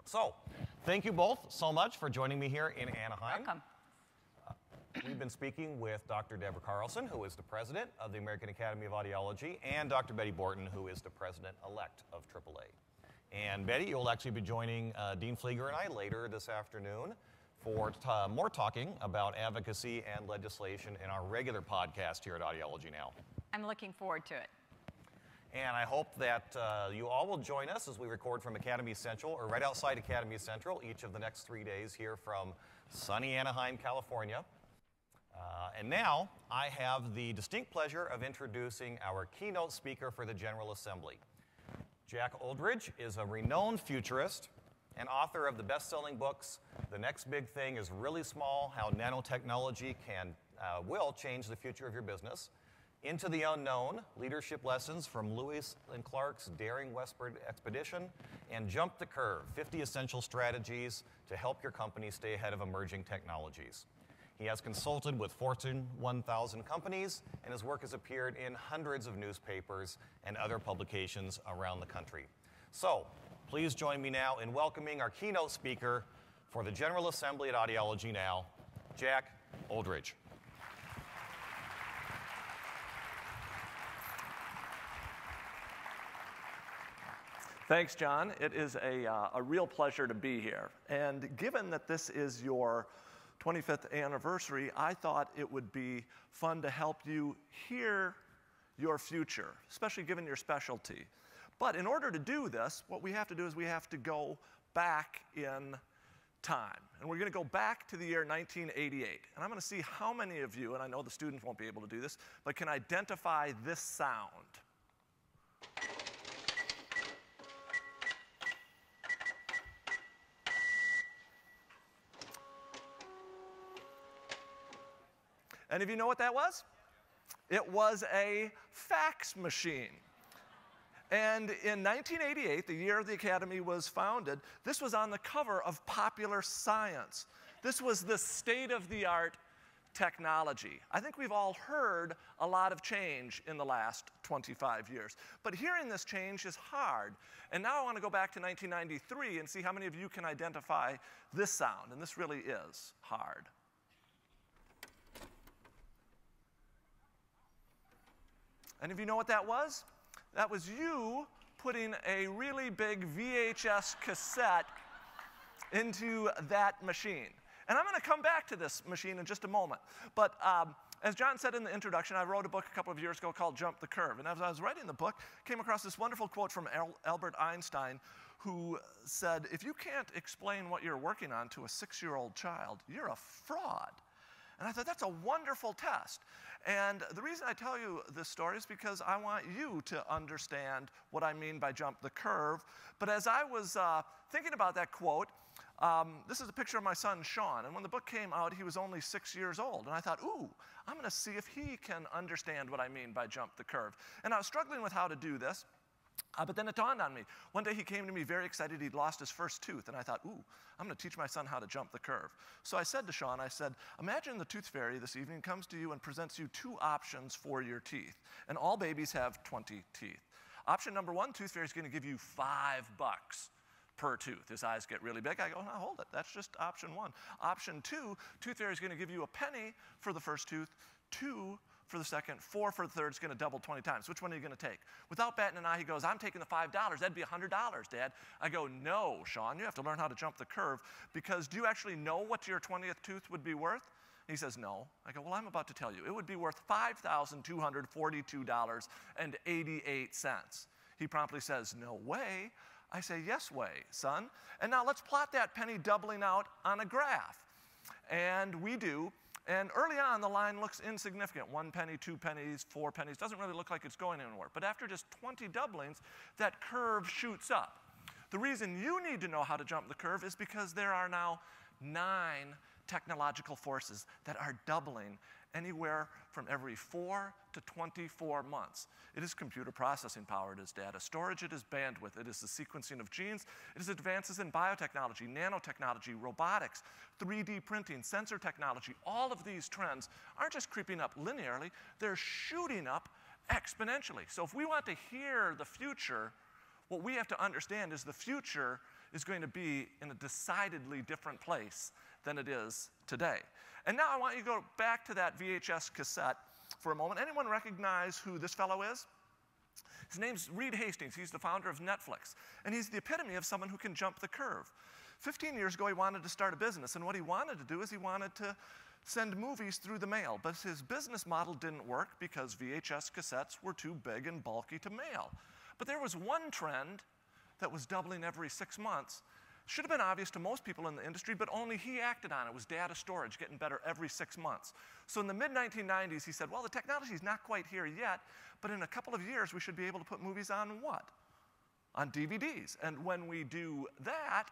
So, thank you both so much for joining me here in Anaheim. Welcome. We've been speaking with Dr. Deborah Carlson, who is the president of the American Academy of Audiology, and Dr. Betty Borton, who is the president-elect of AAA. And Betty, you'll actually be joining Dean Flieger and I later this afternoon for more talking about advocacy and legislation in our regular podcast here at Audiology Now. I'm looking forward to it. And I hope that you all will join us as we record from Academy Central, or right outside Academy Central, each of the next 3 days here from sunny Anaheim, California. And now I have the distinct pleasure of introducing our keynote speaker for the General Assembly. Jack Oldridge is a renowned futurist and author of the best-selling books, The Next Big Thing is Really Small, How Nanotechnology Will Change the Future of Your Business, Into the Unknown, Leadership Lessons from Lewis and Clark's Daring Westward Expedition, and Jump the Curve, 50 Essential Strategies to Help Your Company Stay Ahead of Emerging Technologies. He has consulted with Fortune 1000 companies, and his work has appeared in hundreds of newspapers and other publications around the country. So, please join me now in welcoming our keynote speaker for the General Assembly at Audiology Now, Jack Oldridge. Thanks, John. It is a real pleasure to be here. And given that this is your 25th anniversary, I thought it would be fun to help you hear your future, especially given your specialty. But in order to do this, what we have to do is we have to go back in time. And we're going to go back to the year 1988. And I'm going to see how many of you, and I know the students won't be able to do this, but can identify this sound. Any of you know what that was? It was a fax machine. And in 1988, the year the Academy was founded, this was on the cover of Popular Science. This was the state-of-the-art technology. I think we've all heard a lot of change in the last 25 years. But hearing this change is hard. And now I want to go back to 1993 and see how many of you can identify this sound. And this really is hard. Any of you know what that was? That was you putting a really big VHS cassette into that machine. And I'm going to come back to this machine in just a moment. But as John said in the introduction, I wrote a book a couple of years ago called Jump the Curve. And as I was writing the book, I came across this wonderful quote from Albert Einstein, who said, if you can't explain what you're working on to a 6-year-old child, you're a fraud. And I thought, that's a wonderful test. And the reason I tell you this story is because I want you to understand what I mean by jump the curve. But as I was thinking about that quote, this is a picture of my son, Sean. And when the book came out, he was only 6 years old. And I thought, ooh, I'm going to see if he can understand what I mean by jump the curve. And I was struggling with how to do this. But then it dawned on me. One day he came to me very excited he'd lost his first tooth. And I thought, ooh, I'm going to teach my son how to jump the curve. So I said to Sean, I said, imagine the tooth fairy this evening comes to you and presents you 2 options for your teeth. And all babies have 20 teeth. Option number 1, tooth fairy is going to give you $5 per tooth. His eyes get really big. I go, no, hold it. That's just option 1. Option 2, tooth fairy is going to give you a penny for the first tooth, 2 for the second, 4 for the third. It's going to double 20 times. Which one are you going to take? Without batting an eye, he goes, I'm taking the $5. That'd be $100, Dad. I go, no, Sean, you have to learn how to jump the curve, because do you actually know what your 20th tooth would be worth? He says, no. I go, well, I'm about to tell you. It would be worth $5,242.88. He promptly says, no way. I say, yes way, son. And now let's plot that penny doubling out on a graph. And we do. And early on, the line looks insignificant. 1 penny, 2 pennies, 4 pennies. Doesn't really look like it's going anywhere. But after just 20 doublings, that curve shoots up. The reason you need to know how to jump the curve is because there are now 9 technological forces that are doubling anywhere from every 4 to 24 months. It is computer processing power, it is data storage, it is bandwidth, it is the sequencing of genes, it is advances in biotechnology, nanotechnology, robotics, 3D printing, sensor technology. All of these trends aren't just creeping up linearly, they're shooting up exponentially. So if we want to hear the future, what we have to understand is the future is going to be in a decidedly different place than it is today. And now I want you to go back to that VHS cassette for a moment. Anyone recognize who this fellow is? His name's Reed Hastings. He's the founder of Netflix. And he's the epitome of someone who can jump the curve. 15 years ago, he wanted to start a business. And what he wanted to do is he wanted to send movies through the mail. But his business model didn't work because VHS cassettes were too big and bulky to mail. But there was one trend that was doubling every 6 months. Should have been obvious to most people in the industry, but only he acted on it. It was data storage, getting better every 6 months. So in the mid-1990s, he said, well, the technology's not quite here yet, but in a couple of years, we should be able to put movies on what? On DVDs. And when we do that,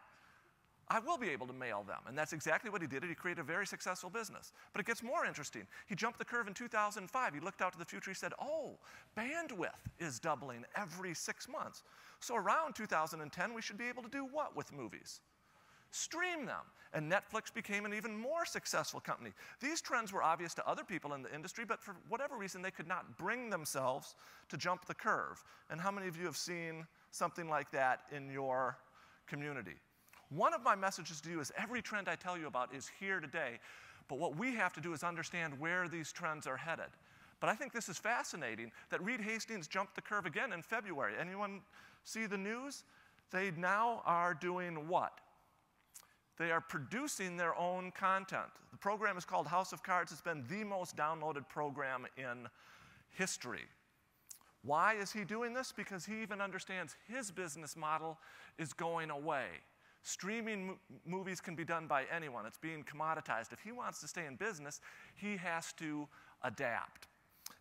I will be able to mail them. And that's exactly what he did. He created a very successful business. But it gets more interesting. He jumped the curve in 2005. He looked out to the future. He said, oh, bandwidth is doubling every 6 months. So around 2010, we should be able to do what with movies? Stream them. And Netflix became an even more successful company. These trends were obvious to other people in the industry, but for whatever reason, they could not bring themselves to jump the curve. And how many of you have seen something like that in your community? One of my messages to you is every trend I tell you about is here today, but what we have to do is understand where these trends are headed. But I think this is fascinating that Reed Hastings jumped the curve again in February. Anyone see the news? They now are doing what? They are producing their own content. The program is called House of Cards. It's been the most downloaded program in history. Why is he doing this? Because he even understands his business model is going away. Streaming movies can be done by anyone. It's being commoditized. If he wants to stay in business, he has to adapt.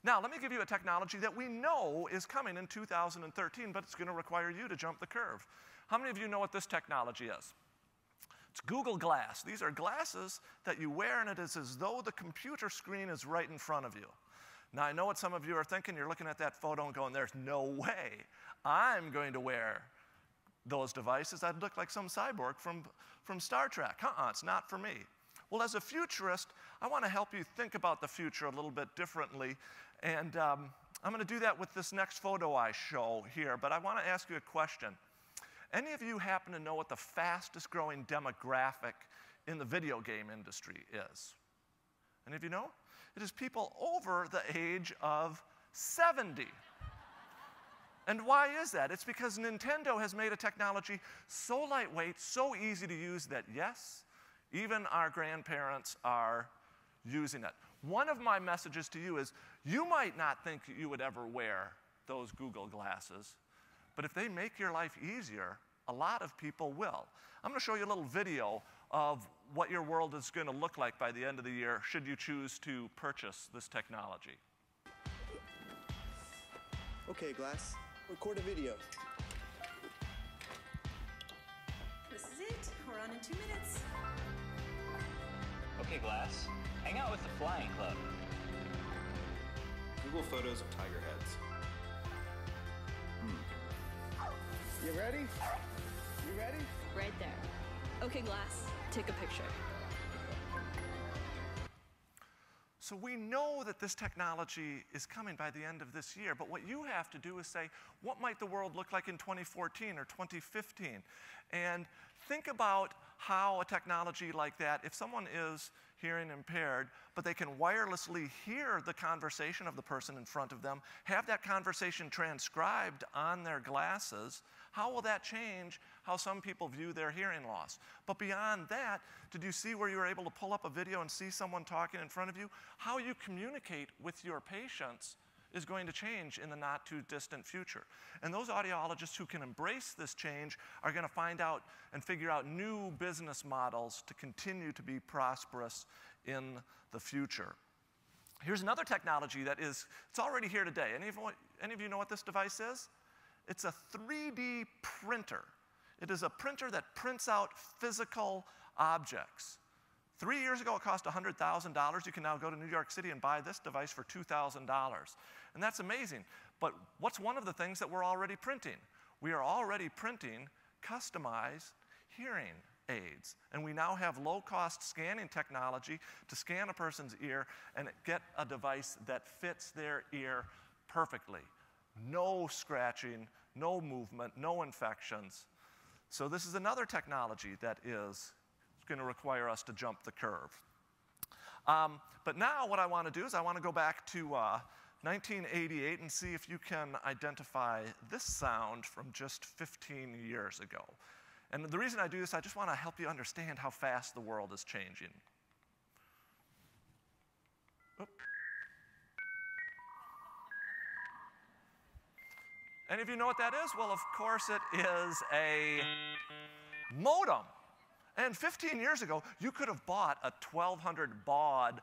Now, let me give you a technology that we know is coming in 2013, but it's going to require you to jump the curve. How many of you know what this technology is? It's Google Glass. These are glasses that you wear, and it is as though the computer screen is right in front of you. Now, I know what some of you are thinking. You're looking at that photo and going, there's no way I'm going to wear those devices. I'd look like some cyborg from Star Trek. It's not for me. Well, as a futurist, I want to help you think about the future a little bit differently. And I'm going to do that with this next photo I show here. But I want to ask you a question. Any of you happen to know what the fastest growing demographic in the video game industry is? Any of you know? It is people over the age of 70. And why is that? It's because Nintendo has made a technology so lightweight, so easy to use that, yes, even our grandparents are using it. One of my messages to you is, you might not think you would ever wear those Google glasses, but if they make your life easier, a lot of people will. I'm going to show you a little video of what your world is going to look like by the end of the year, should you choose to purchase this technology. Okay, Glass. Record a video. This is it. We're on in 2 minutes. Okay, Glass. Hang out with the Flying Club. Google photos of tiger heads. You ready? You ready? Right there. Okay, Glass. Take a picture. So we know that this technology is coming by the end of this year, but what you have to do is say, what might the world look like in 2014 or 2015? And think about how a technology like that, if someone is hearing impaired, but they can wirelessly hear the conversation of the person in front of them, have that conversation transcribed on their glasses, how will that change how some people view their hearing loss? But beyond that, did you see where you were able to pull up a video and see someone talking in front of you? How you communicate with your patients is going to change in the not too distant future. And those audiologists who can embrace this change are going to find out and figure out new business models to continue to be prosperous in the future. Here's another technology that it's already here today. Any of you know what this device is? It's a 3D printer. It is a printer that prints out physical objects. 3 years ago, it cost $100,000. You can now go to New York City and buy this device for $2,000. And that's amazing. But what's one of the things that we're already printing? We are already printing customized hearing aids. And we now have low-cost scanning technology to scan a person's ear and get a device that fits their ear perfectly. No scratching, no movement, no infections. So this is another technology that is going to require us to jump the curve. But now what I want to do is I want to go back to 1988 and see if you can identify this sound from just 15 years ago. And the reason I do this, I just want to help you understand how fast the world is changing. Oop. Any of you know what that is? Well, of course it is a modem. And 15 years ago, you could have bought a 1200 baud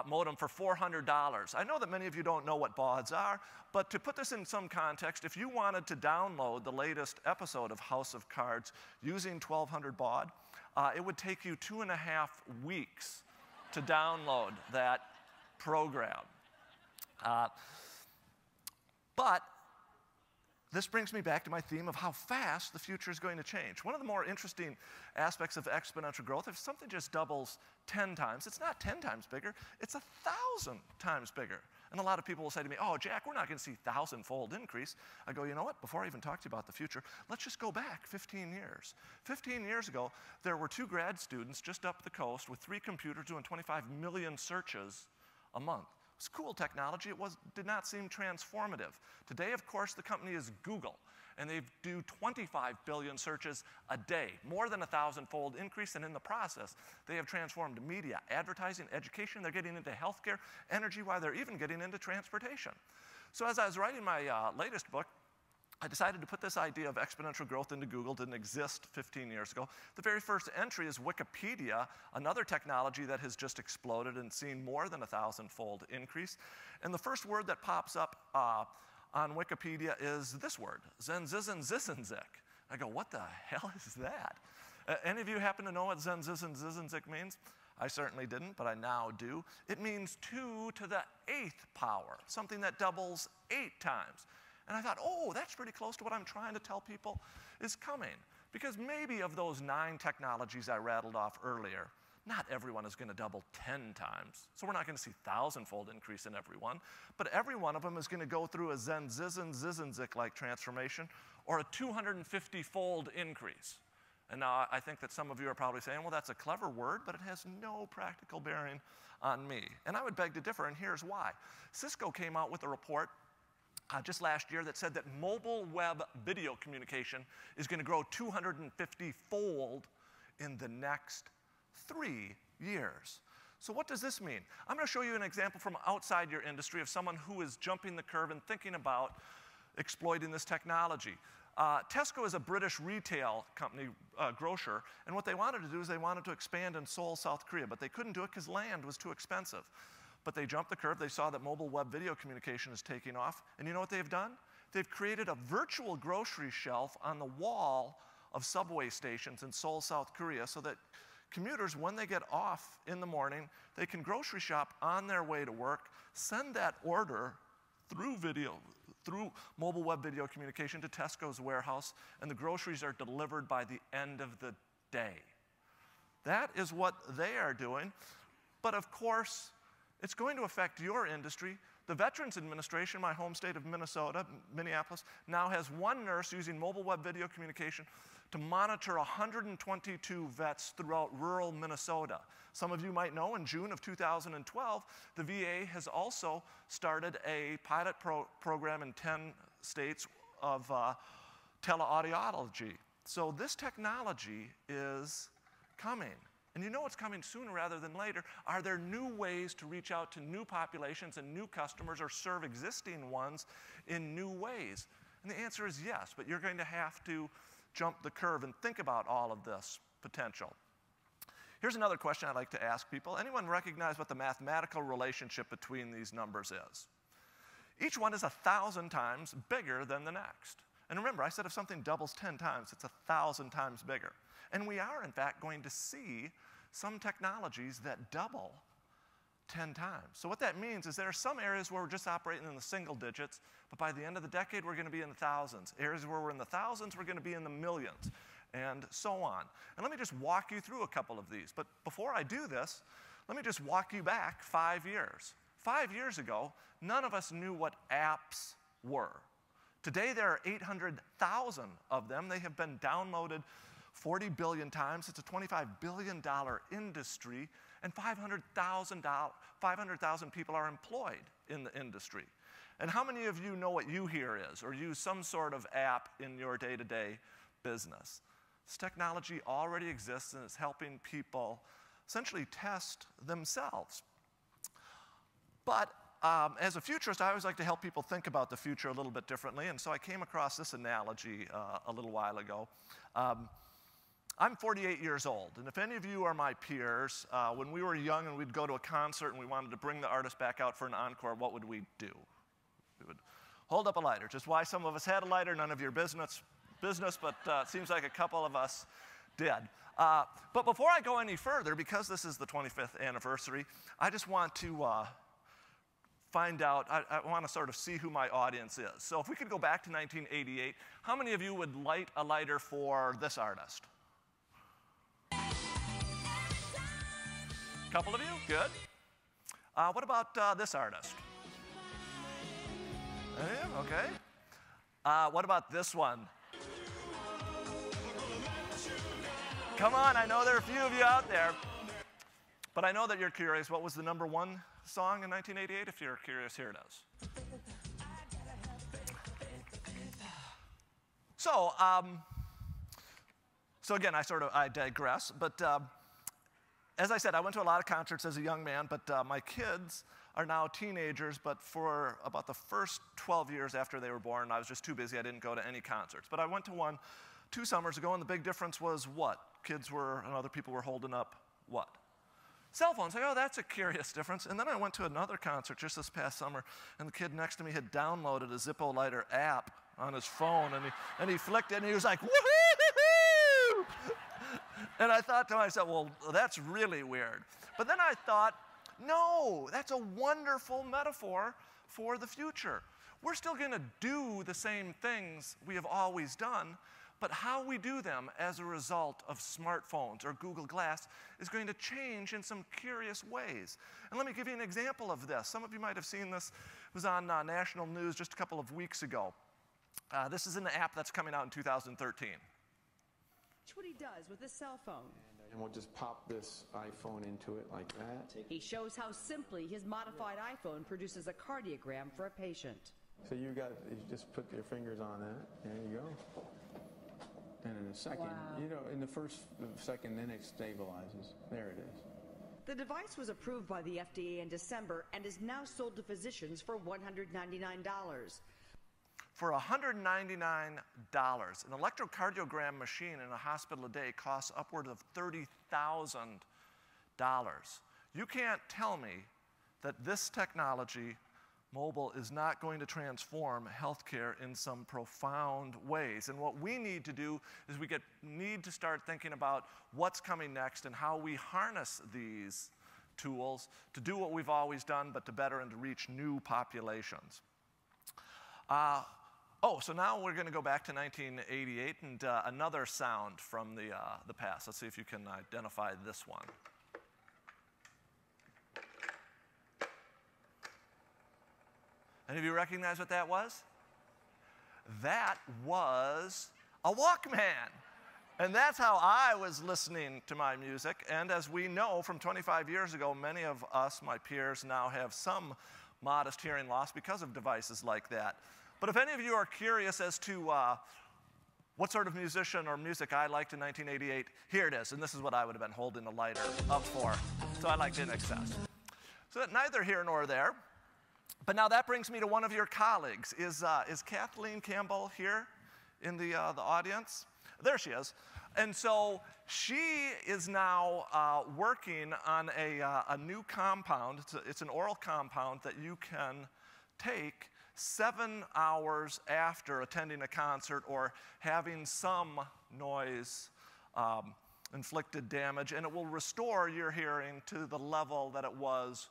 modem for $400. I know that many of you don't know what bauds are, but to put this in some context, if you wanted to download the latest episode of House of Cards using 1200 baud, it would take you 2.5 weeks to download that program. But this brings me back to my theme of how fast the future is going to change. One of the more interesting aspects of exponential growth, if something just doubles 10 times, it's not 10 times bigger, it's 1,000 times bigger. And a lot of people will say to me, oh, Jack, we're not going to see 1,000-fold increase. I go, you know what? Before I even talk to you about the future, let's just go back 15 years. 15 years ago, there were 2 grad students just up the coast with 3 computers doing 25 million searches a month. It's cool technology. It did not seem transformative. Today, of course, the company is Google, and they do 25 billion searches a day, more than 1,000-fold increase, and in the process, they have transformed media, advertising, education. They're getting into healthcare, energy, while they're even getting into transportation. So as I was writing my latest book, I decided to put this idea of exponential growth into Google. Didn't exist 15 years ago. The very first entry is Wikipedia, another technology that has just exploded and seen more than 1,000-fold increase. And the first word that pops up on Wikipedia is this word, Zenzizenzizenzik. I go, what the hell is that? Any of you happen to know what Zenzizenzizenzik means? I certainly didn't, but I now do. It means 2 to the 8th power, something that doubles 8 times. And I thought, oh, that's pretty close to what I'm trying to tell people is coming. Because maybe of those 9 technologies I rattled off earlier, not everyone is going to double 10 times. So we're not going to see 1,000-fold increase in every one. But every one of them is going to go through a Zenzizenzizenzik-like transformation or a 250-fold increase. And now I think that some of you are probably saying, well, that's a clever word, but it has no practical bearing on me. And I would beg to differ, and here's why. Cisco came out with a report just last year that said that mobile web video communication is going to grow 250-fold in the next 3 years. So what does this mean? I'm going to show you an example from outside your industry of someone who is jumping the curve and thinking about exploiting this technology. Tesco is a British retail company, grocer, and what they wanted to do is they wanted to expand in Seoul, South Korea, but they couldn't do it because land was too expensive. But they jumped the curve. They saw that mobile web video communication is taking off. And you know what they've done? They've created a virtual grocery shelf on the wall of subway stations in Seoul, South Korea, so that commuters, when they get off in the morning, they can grocery shop on their way to work, send that order through mobile web video communication to Tesco's warehouse, and the groceries are delivered by the end of the day. That is what they are doing. But of course, it's going to affect your industry. The Veterans Administration, my home state of Minnesota, Minneapolis, now has 1 nurse using mobile web video communication to monitor 122 vets throughout rural Minnesota. Some of you might know in June of 2012, the VA has also started a pilot program in 10 states of teleaudiology. So this technology is coming. And you know it's coming sooner rather than later. Are there new ways to reach out to new populations and new customers or serve existing ones in new ways? And the answer is yes, but you're going to have to jump the curve and think about all of this potential. Here's another question I'd like to ask people. Anyone recognize what the mathematical relationship between these numbers is? Each one is 1,000 times bigger than the next. And remember, I said if something doubles 10 times, it's 1,000 times bigger. And we are, in fact, going to see some technologies that double 10 times. So what that means is there are some areas where we're just operating in the single digits, but by the end of the decade, we're going to be in the thousands. Areas where we're in the thousands, we're going to be in the millions, and so on. And let me just walk you through a couple of these. But before I do this, let me just walk you back 5 years. 5 years ago, none of us knew what apps were. Today, there are 800,000 of them. They have been downloaded 40 billion times. It's a $25 billion industry, and 500,000 people are employed in the industry. And how many of you know what YouHear is or use some sort of app in your day-to-day business? This technology already exists and is helping people essentially test themselves. But as a futurist, I always like to help people think about the future a little bit differently, and so I came across this analogy a little while ago. I'm 48 years old, and if any of you are my peers, when we were young and we'd go to a concert and we wanted to bring the artist back out for an encore, what would we do? We would hold up a lighter. Just why some of us had a lighter, none of your business, but it seems like a couple of us did. But before I go any further, because this is the 25th anniversary, I just want to find out, I want to sort of see who my audience is. So if we could go back to 1988, how many of you would light a lighter for this artist? Couple of you? Good. What about this artist? Okay. What about this one? Come on, I know there are a few of you out there. But I know that you're curious. What was the #1 song in 1988? If you're curious, here it is. So again, I digress. But as I said, I went to a lot of concerts as a young man, but my kids are now teenagers, but for about the first 12 years after they were born, I was just too busy. I didn't go to any concerts. But I went to one 2 summers ago, and the big difference was what? Kids were, and other people were holding up what? Cell phones. Like, oh, that's a curious difference. And then I went to another concert just this past summer, and the kid next to me had downloaded a Zippo Lighter app on his phone, and he flicked it, and he was like, woohoo! And I thought to myself, well, that's really weird. But then I thought, no, that's a wonderful metaphor for the future. We're still going to do the same things we have always done, but how we do them as a result of smartphones or Google Glass is going to change in some curious ways. And let me give you an example of this. Some of you might have seen this. It was on national news just a couple of weeks ago. This is an app that's coming out in 2013. Watch what he does with his cell phone. And we'll just pop this iPhone into it like that. He shows how simply his modified iPhone produces a cardiogram for a patient. So you just put your fingers on that. There you go. And in a second, in the first second, then it stabilizes. There it is. The device was approved by the FDA in December and is now sold to physicians for $199. For $199, an electrocardiogram machine in a hospital today costs upward of $30,000. You can't tell me that this technology, mobile, is not going to transform healthcare in some profound ways. And what we need to do is we need to start thinking about what's coming next and how we harness these tools to do what we've always done, but to better and to reach new populations. So now we're going to go back to 1988 and another sound from the past. Let's see if you can identify this one. Any of you recognize what that was? That was a Walkman. And that's how I was listening to my music. And as we know from 25 years ago, many of us, my peers, now have some modest hearing loss because of devices like that. But if any of you are curious as to what sort of musician or music I liked in 1988, here it is. And this is what I would have been holding the lighter up for. So I liked it in excess. So neither here nor there. But now that brings me to one of your colleagues. Is Kathleen Campbell here in the audience? There she is. And so she is now working on a new compound. It's an oral compound that you can take 7 hours after attending a concert or having some noise inflicted damage, and it will restore your hearing to the level that it was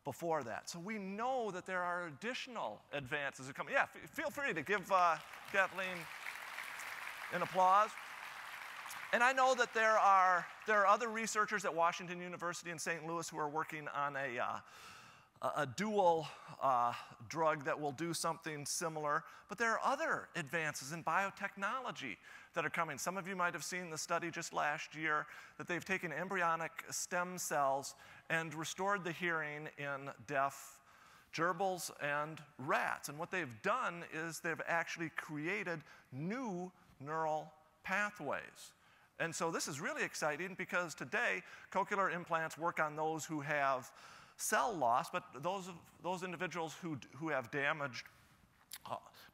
before that. So we know that there are additional advances that come. Yeah, feel free to give Kathleen an applause. And I know that there are other researchers at Washington University in St. Louis who are working on a dual drug that will do something similar. But there are other advances in biotechnology that are coming. Some of you might have seen the study just last year that they've taken embryonic stem cells and restored the hearing in deaf gerbils and rats. And what they've done is they've actually created new neural pathways. And so this is really exciting because today cochlear implants work on those who have cell loss, but those individuals who have damaged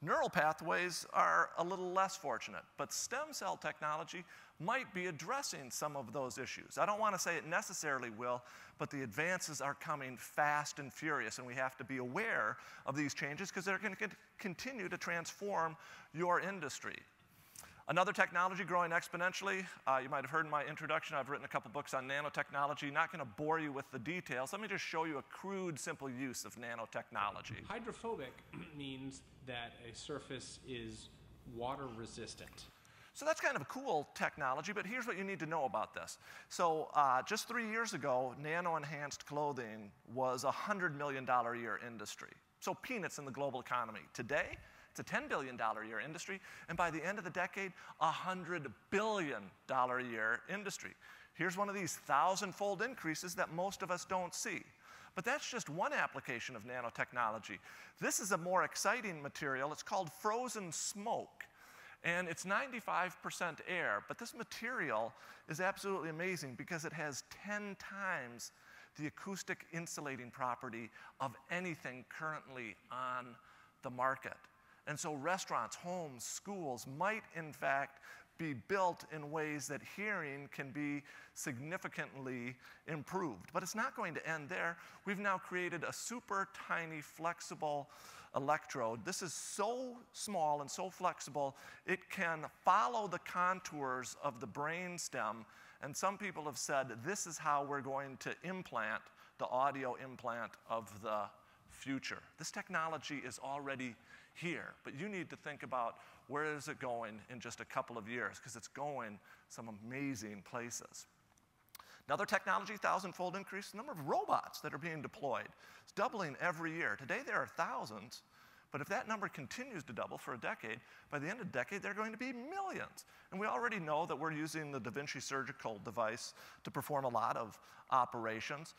neural pathways are a little less fortunate. But stem cell technology might be addressing some of those issues. I don't want to say it necessarily will, but the advances are coming fast and furious, and we have to be aware of these changes because they're going to continue to transform your industry. Another technology growing exponentially, you might have heard in my introduction, I've written a couple books on nanotechnology. Not going to bore you with the details. Let me just show you a crude, simple use of nanotechnology. Hydrophobic means that a surface is water resistant. So that's kind of a cool technology, but here's what you need to know about this. So just 3 years ago, nano-enhanced clothing was a $100 million a year industry. So peanuts in the global economy. Today, it's a $10 billion a year industry, and by the end of the decade, a $100 billion a year industry. Here's one of these 1,000-fold increases that most of us don't see. But that's just one application of nanotechnology. This is a more exciting material. It's called frozen smoke. And it's 95% air, but this material is absolutely amazing because it has 10 times the acoustic insulating property of anything currently on the market. And so restaurants, homes, schools might in fact be built in ways that hearing can be significantly improved. But it's not going to end there. We've now created a super tiny, flexible electrode. This is so small and so flexible, it can follow the contours of the brain stem. And some people have said this is how we're going to implant the audio implant of the future. This technology is already here, but you need to think about where is it going in just a couple of years, because it's going some amazing places. Another technology, 1,000-fold increase, the number of robots that are being deployed. It's doubling every year. Today there are thousands, but if that number continues to double for a decade, by the end of the decade there are going to be millions. And we already know that we're using the Da Vinci surgical device to perform a lot of operations.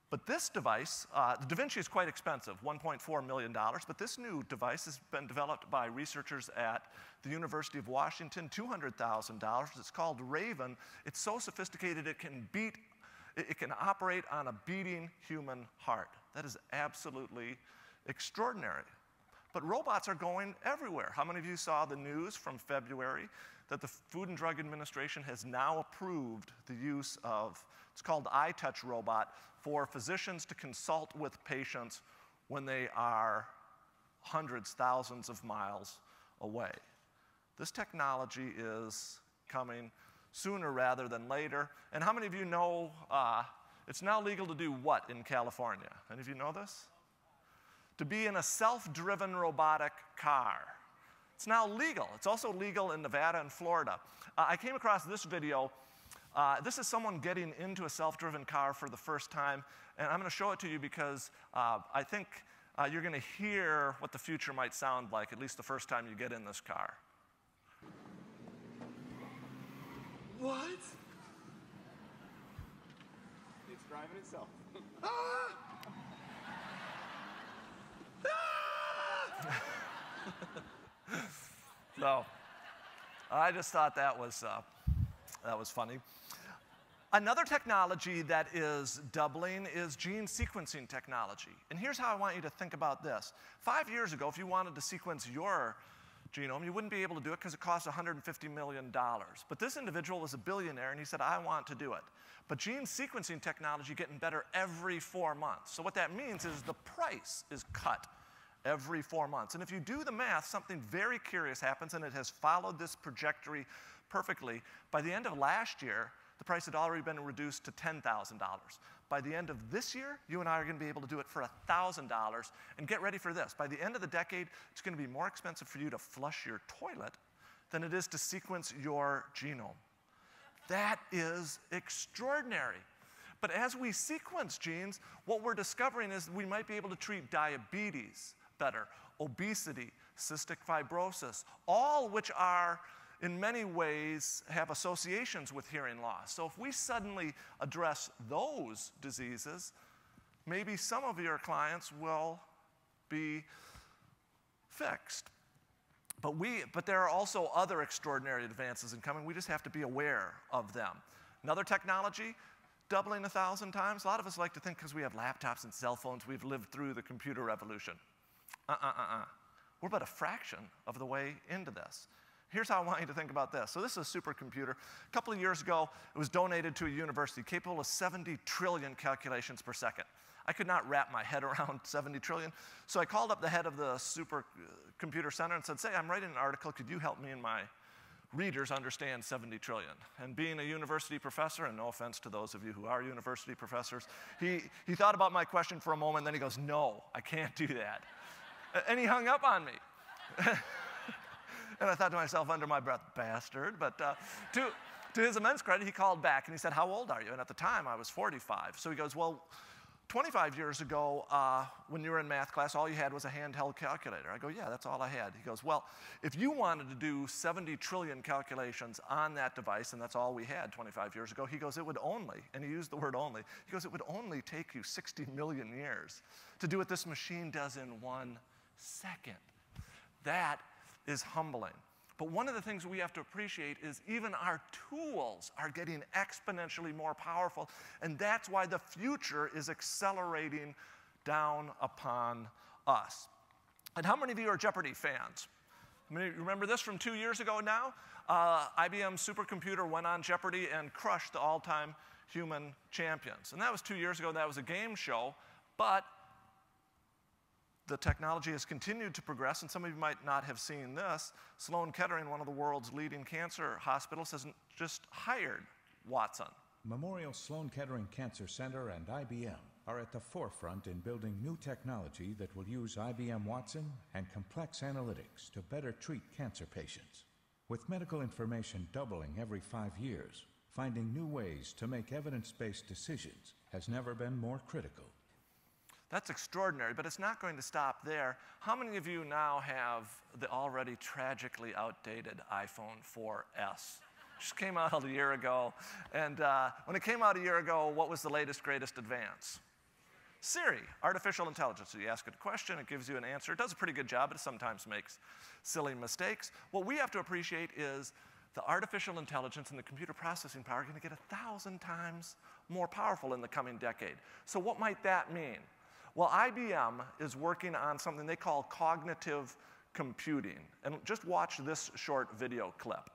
But this device, the Da Vinci is quite expensive, $1.4 million, but this new device has been developed by researchers at the University of Washington, $200,000. It's called Raven. It's so sophisticated it can operate on a beating human heart. That is absolutely extraordinary. But robots are going everywhere. How many of you saw the news from February that the Food and Drug Administration has now approved the use of, it's called iTouch robot, for physicians to consult with patients when they are hundreds, thousands of miles away. This technology is coming sooner rather than later. And how many of you know it's now legal to do what in California? Any of you know this? To be in a self-driven robotic car. It's now legal. It's also legal in Nevada and Florida. I came across this video. This is someone getting into a self-driven car for the first time, and I'm going to show it to you because I think you're going to hear what the future might sound like, at least the first time you get in this car. What? It's driving itself. So, I just thought that was funny. Another technology that is doubling is gene sequencing technology. And here's how I want you to think about this. 5 years ago, if you wanted to sequence your genome, you wouldn't be able to do it because it costs $150 million. But this individual was a billionaire, and he said, I want to do it. But gene sequencing technology is getting better every 4 months. So what that means is the price is cut every 4 months. And if you do the math, something very curious happens, and it has followed this trajectory perfectly. By the end of last year, the price had already been reduced to $10,000. By the end of this year, you and I are going to be able to do it for $1,000. And get ready for this. By the end of the decade, it's going to be more expensive for you to flush your toilet than it is to sequence your genome. That is extraordinary. But as we sequence genes, what we're discovering is we might be able to treat diabetes better, obesity, cystic fibrosis, all which are in many ways have associations with hearing loss. So if we suddenly address those diseases, maybe some of your clients will be fixed. But there are also other extraordinary advances in coming. We just have to be aware of them. Another technology, doubling 1,000 times. A lot of us like to think because we have laptops and cell phones, we've lived through the computer revolution. We're but a fraction of the way into this. here's how I want you to think about this. So this is a supercomputer. A couple of years ago, it was donated to a university capable of 70 trillion calculations per second. I could not wrap my head around 70 trillion. So I called up the head of the supercomputer center and said, say, I'm writing an article. Could you help me and my readers understand 70 trillion? And being a university professor, and no offense to those of you who are university professors, he thought about my question for a moment, and then he goes, no, I can't do that. And he hung up on me. And I thought to myself under my breath, bastard. But to his immense credit, he called back and he said, how old are you? And at the time, I was 45. So he goes, well, 25 years ago, when you were in math class, all you had was a handheld calculator. I go, yeah, that's all I had. He goes, well, if you wanted to do 70 trillion calculations on that device, and that's all we had 25 years ago, he goes, it would only, and he used the word only, he goes, it would only take you 60 million years to do what this machine does in 1 second. That is humbling. But one of the things we have to appreciate is even our tools are getting exponentially more powerful, and that's why the future is accelerating down upon us. And how many of you are Jeopardy fans? Remember this from 2 years ago now? IBM's supercomputer went on Jeopardy and crushed the all-time human champions. And that was 2 years ago. That was a game show, but the technology has continued to progress, and some of you might not have seen this. Sloan Kettering, one of the world's leading cancer hospitals, has just hired Watson. Memorial Sloan Kettering Cancer Center and IBM are at the forefront in building new technology that will use IBM Watson and complex analytics to better treat cancer patients. With medical information doubling every 5 years, finding new ways to make evidence-based decisions has never been more critical. That's extraordinary, but it's not going to stop there. How many of you now have the already tragically outdated iPhone 4S? Just came out a year ago, and when it came out a year ago, what was the latest, greatest advance? Siri, artificial intelligence. So you ask it a question, it gives you an answer. It does a pretty good job, but it sometimes makes silly mistakes. What we have to appreciate is the artificial intelligence and the computer processing power are going to get 1,000 times more powerful in the coming decade. So what might that mean? Well, IBM is working on something they call cognitive computing. And just watch this short video clip.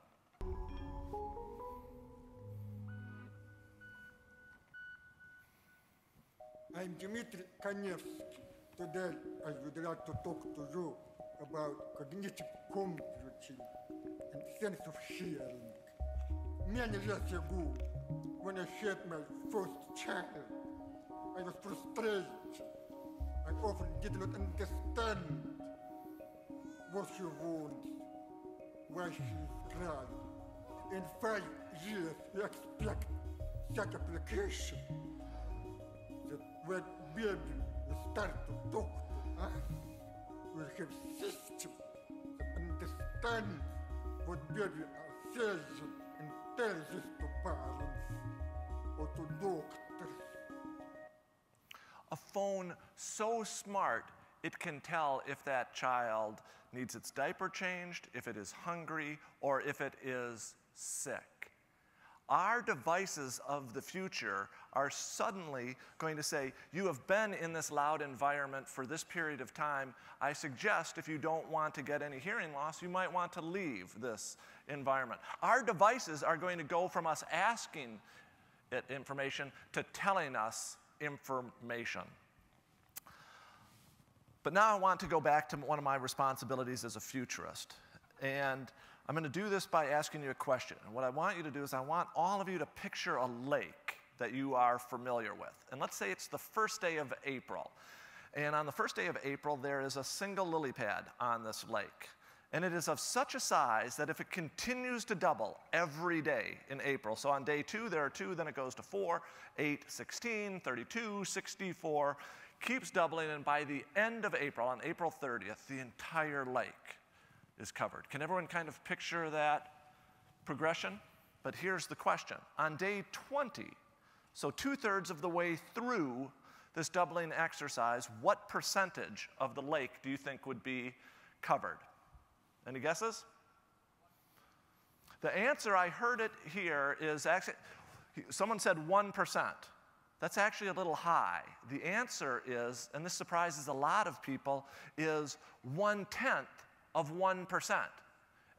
I'm Dmitry Kanevsky. Today, I would like to talk to you about cognitive computing and sense of hearing. Many years ago, when I had my first child, I was frustrated. I often did not understand what she wants, why she is crying. In 5 years, we expect such application that when baby will start to talk to us, we'll have system that understand what baby are saying and tell this to parents or to doctors. A phone so smart it can tell if that child needs its diaper changed, if it is hungry, or if it is sick. Our devices of the future are suddenly going to say, you have been in this loud environment for this period of time. I suggest if you don't want to get any hearing loss, you might want to leave this environment. Our devices are going to go from us asking it information to telling us information. But now I want to go back to one of my responsibilities as a futurist. And I'm going to do this by asking you a question. And what I want you to do is I want all of you to picture a lake that you are familiar with. And let's say it's the first day of April. And on the first day of April, there is a single lily pad on this lake. And it is of such a size that if it continues to double every day in April, so on day 2 there are 2, then it goes to 4, 8, 16, 32, 64, keeps doubling, and by the end of April, on April 30th, the entire lake is covered. Can everyone kind of picture that progression? But here's the question. On day 20, so 2/3 of the way through this doubling exercise, what percentage of the lake do you think would be covered? Any guesses? The answer, I heard it here, is actually, someone said 1%. That's actually a little high. The answer is, and this surprises a lot of people, is 1/10 of 1%.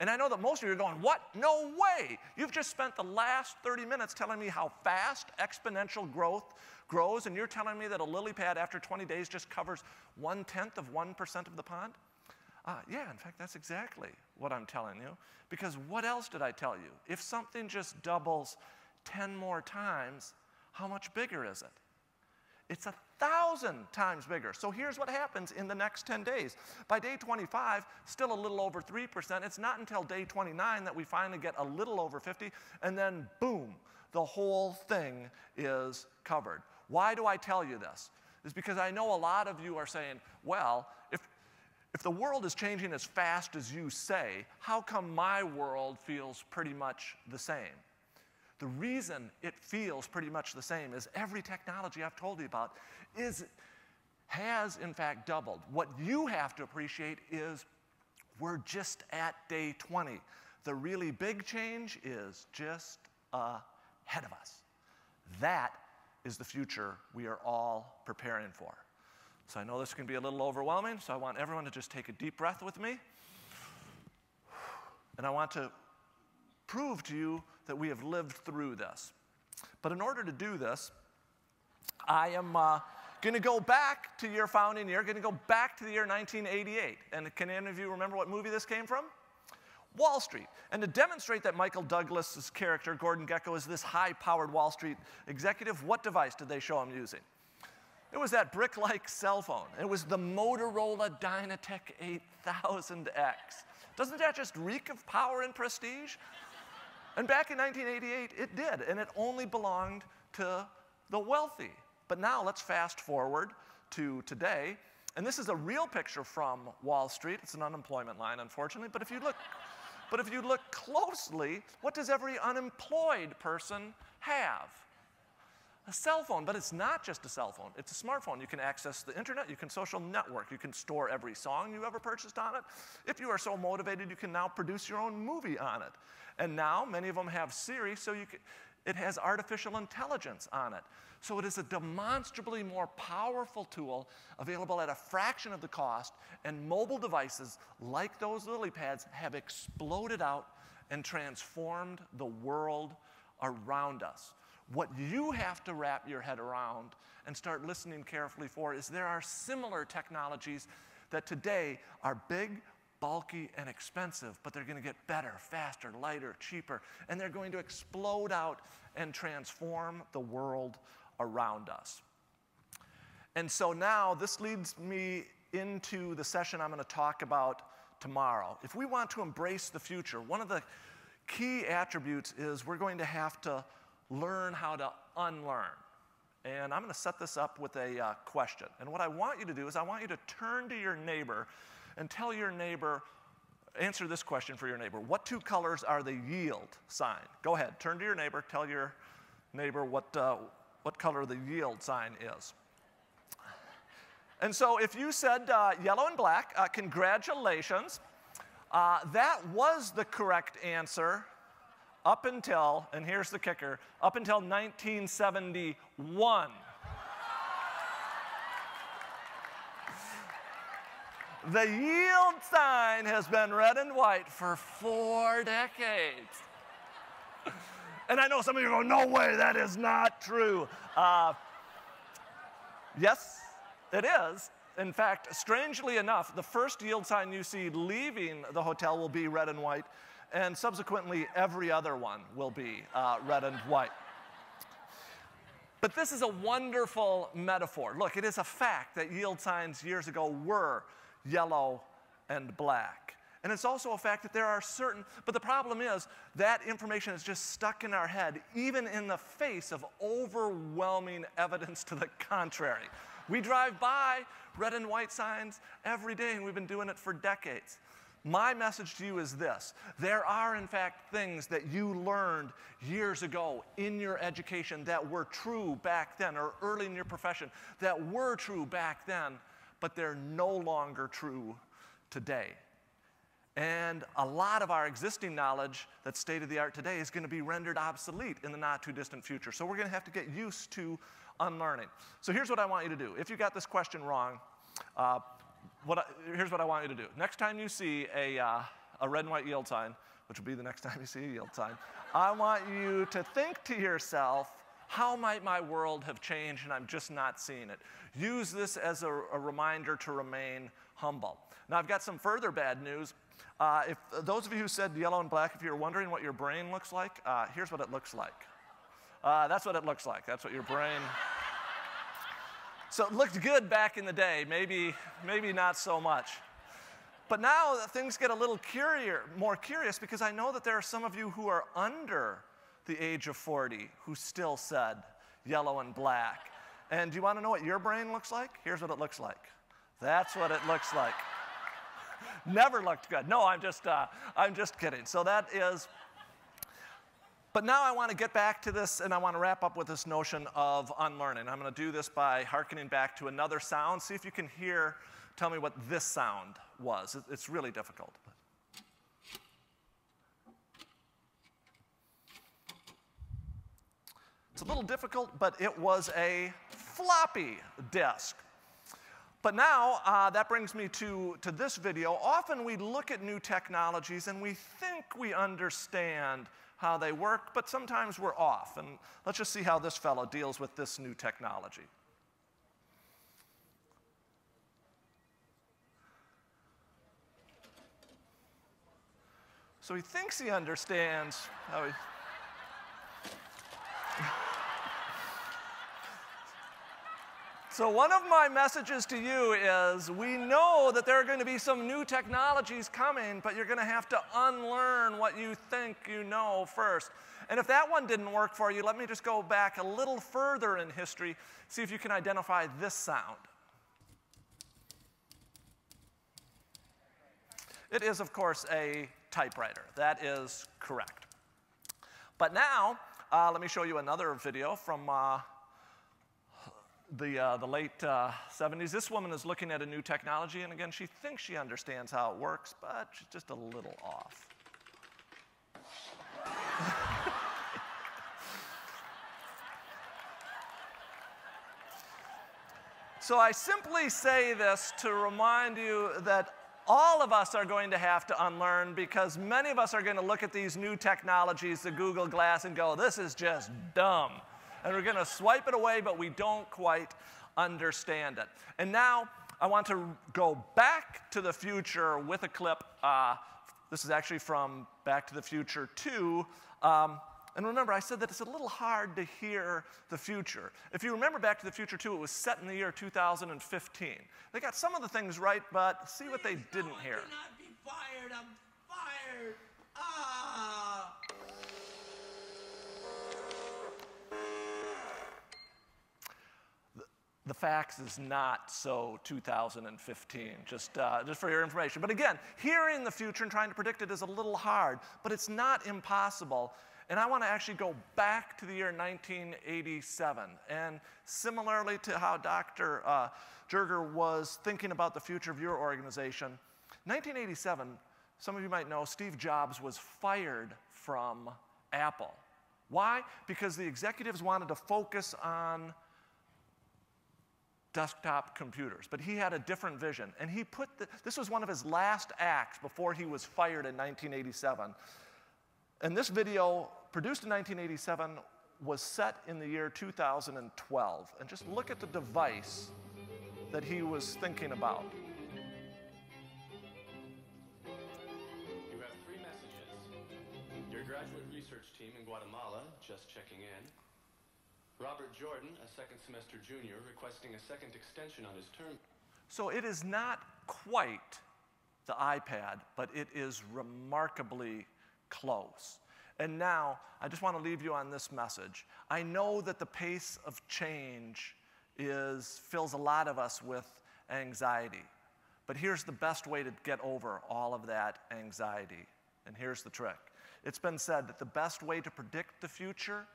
And I know that most of you are going, what? No way. You've just spent the last 30 minutes telling me how fast exponential growth grows, and you're telling me that a lily pad after 20 days just covers 1/10 of 1% of the pond? Yeah, in fact, that's exactly what I'm telling you. Because what else did I tell you? If something just doubles 10 more times, how much bigger is it? It's 1,000 times bigger. So here's what happens in the next 10 days. By day 25, still a little over 3%. It's not until day 29 that we finally get a little over 50, and then boom, the whole thing is covered. Why do I tell you this? It's because I know a lot of you are saying, well, if the world is changing as fast as you say, how come my world feels pretty much the same? The reason it feels pretty much the same is every technology I've told you about has in fact doubled. What you have to appreciate is we're just at day 20. The really big change is just ahead of us. That is the future we are all preparing for. So I know this can be a little overwhelming, so I want everyone to just take a deep breath with me. And I want to prove to you that we have lived through this. But in order to do this, I am going to go back to your founding year, going to go back to the year 1988. And can any of you remember what movie this came from? Wall Street. And to demonstrate that Michael Douglas's character, Gordon Gekko, is this high-powered Wall Street executive, what device did they show him using? It was that brick-like cell phone. It was the Motorola Dynatec 8000X. Doesn't that just reek of power and prestige? And back in 1988, it did, and it only belonged to the wealthy. But now let's fast forward to today, and this is a real picture from Wall Street. It's an unemployment line, unfortunately, but if you look closely, what does every unemployed person have? A cell phone, but it's not just a cell phone. It's a smartphone. You can access the internet, you can social network, you can store every song you ever purchased on it. If you are so motivated, you can now produce your own movie on it. And now many of them have Siri, so it has artificial intelligence on it. So it is a demonstrably more powerful tool available at a fraction of the cost, and mobile devices like those lily pads have exploded out and transformed the world around us. What you have to wrap your head around and start listening carefully for is there are similar technologies that today are big, bulky, and expensive, but they're going to get better, faster, lighter, cheaper, and they're going to explode out and transform the world around us. And so now this leads me into the session I'm going to talk about tomorrow. If we want to embrace the future, one of the key attributes is we're going to have to learn how to unlearn. And I'm going to set this up with a question. And what I want you to do is I want you to turn to your neighbor and tell your neighbor, answer this question for your neighbor. What two colors are the yield sign? Go ahead, turn to your neighbor, tell your neighbor what color the yield sign is. And so if you said yellow and black, congratulations. That was the correct answer up until, and here's the kicker, up until 1971. The yield sign has been red and white for 4 decades. And I know some of you go, no way, that is not true. Yes, it is. In fact, strangely enough, the first yield sign you see leaving the hotel will be red and white, and subsequently every other one will be red and white. But this is a wonderful metaphor. Look, it is a fact that yield signs years ago were yellow and black. And it's also a fact that there are certain, but the problem is that information is just stuck in our head, even in the face of overwhelming evidence to the contrary. We drive by red and white signs every day, and we've been doing it for decades. My message to you is this. There are, in fact, things that you learned years ago in your education that were true back then, or early in your profession, that were true back then, but they're no longer true today. And a lot of our existing knowledge that's state-of-the-art today is going to be rendered obsolete in the not-too-distant future. So we're going to have to get used to unlearning. So here's what I want you to do. If you got this question wrong, here's what I want you to do. Next time you see a a red and white yield sign, which will be the next time you see a yield sign, I want you to think to yourself, how might my world have changed and I'm just not seeing it? Use this as a reminder to remain humble. Now, I've got some further bad news. If those of you who said yellow and black, if you're wondering what your brain looks like, here's what it looks like. That's what it looks like. That's what your brain... So it looked good back in the day, maybe not so much. But now things get a little more curious because I know that there are some of you who are under the age of 40 who still said yellow and black. And do you want to know what your brain looks like? Here's what it looks like. That's what it looks like. Never looked good. No, I'm just kidding. So that is... But now I want to get back to this, and I want to wrap up with this notion of unlearning. I'm going to do this by hearkening back to another sound. See if you can hear, tell me what this sound was. It's really difficult. It's a little difficult, but it was a floppy disk. But now, that brings me to this video. Often we look at new technologies and we think we understand how they work, but sometimes we're off. And let's just see how this fellow deals with this new technology. So he thinks he understands how he... So one of my messages to you is, we know that there are going to be some new technologies coming, but you're going to have to unlearn what you think you know first. And if that one didn't work for you, let me just go back a little further in history, see if you can identify this sound. It is, of course, a typewriter. That is correct. But now, let me show you another video from the late 70s. This woman is looking at a new technology, and again, she thinks she understands how it works, but she's just a little off. So I simply say this to remind you that all of us are going to have to unlearn, because many of us are going to look at these new technologies, the Google Glass, and go, this is just dumb. And we're going to swipe it away, but we don't quite understand it. And now I want to go back to the future with a clip. This is actually from Back to the Future 2. And remember, I said that it's a little hard to hear the future. If you remember Back to the Future 2, it was set in the year 2015. They got some of the things right, but see what they didn't hear. I cannot be fired. I'm fired. Ah! The fax is not so 2015, just for your information. But again, hearing the future and trying to predict it is a little hard, but it's not impossible. And I want to actually go back to the year 1987. And similarly to how Dr. Jerger was thinking about the future of your organization, 1987, some of you might know, Steve Jobs was fired from Apple. Why? Because the executives wanted to focus on desktop computers, but he had a different vision. And he put, this was one of his last acts before he was fired in 1987. And this video, produced in 1987, was set in the year 2012. And just look at the device that he was thinking about. You have 3 messages. Your graduate research team in Guatemala, just checking in. Robert Jordan, a second semester junior, requesting a second extension on his term. So it is not quite the iPad, but it is remarkably close. And now, I just want to leave you on this message. I know that the pace of change fills a lot of us with anxiety. But here's the best way to get over all of that anxiety. And here's the trick. It's been said that the best way to predict the future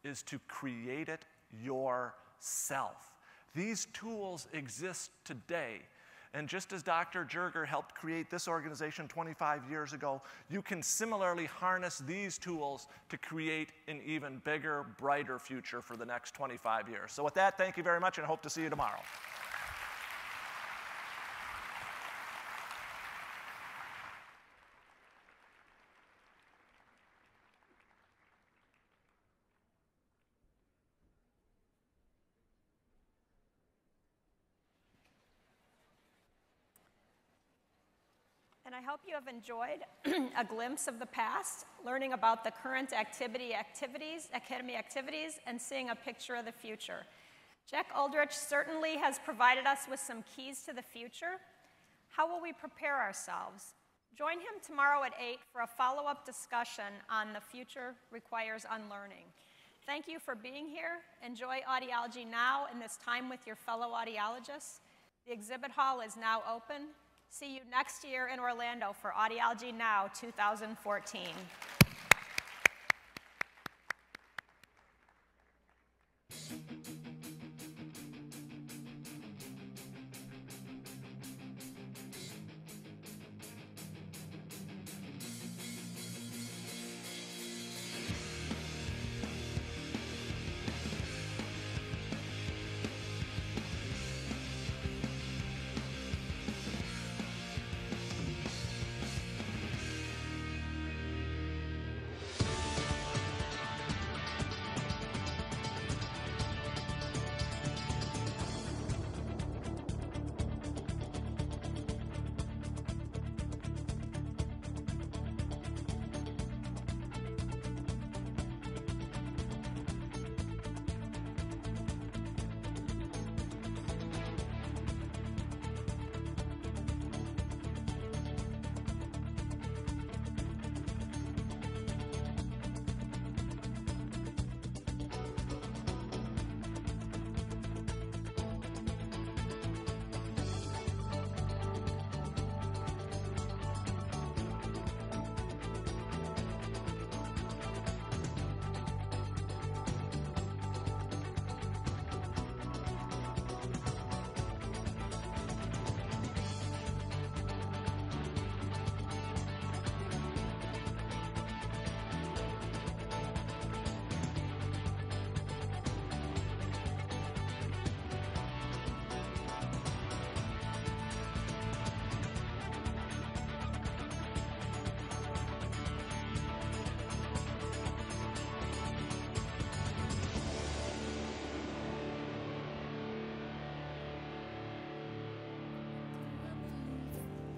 is to create it yourself. These tools exist today. And just as Dr. Jerger helped create this organization 25 years ago, you can similarly harness these tools to create an even bigger, brighter future for the next 25 years. So with that, thank you very much, and hope to see you tomorrow. and I hope you have enjoyed a glimpse of the past, learning about the current academy activities, and seeing a picture of the future. Jack Aldrich certainly has provided us with some keys to the future. How will we prepare ourselves? Join him tomorrow at 8 for a follow-up discussion on The Future Requires Unlearning. Thank you for being here. Enjoy Audiology Now in this time with your fellow audiologists. The exhibit hall is now open. See you next year in Orlando for Audiology Now 2014.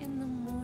In the morning.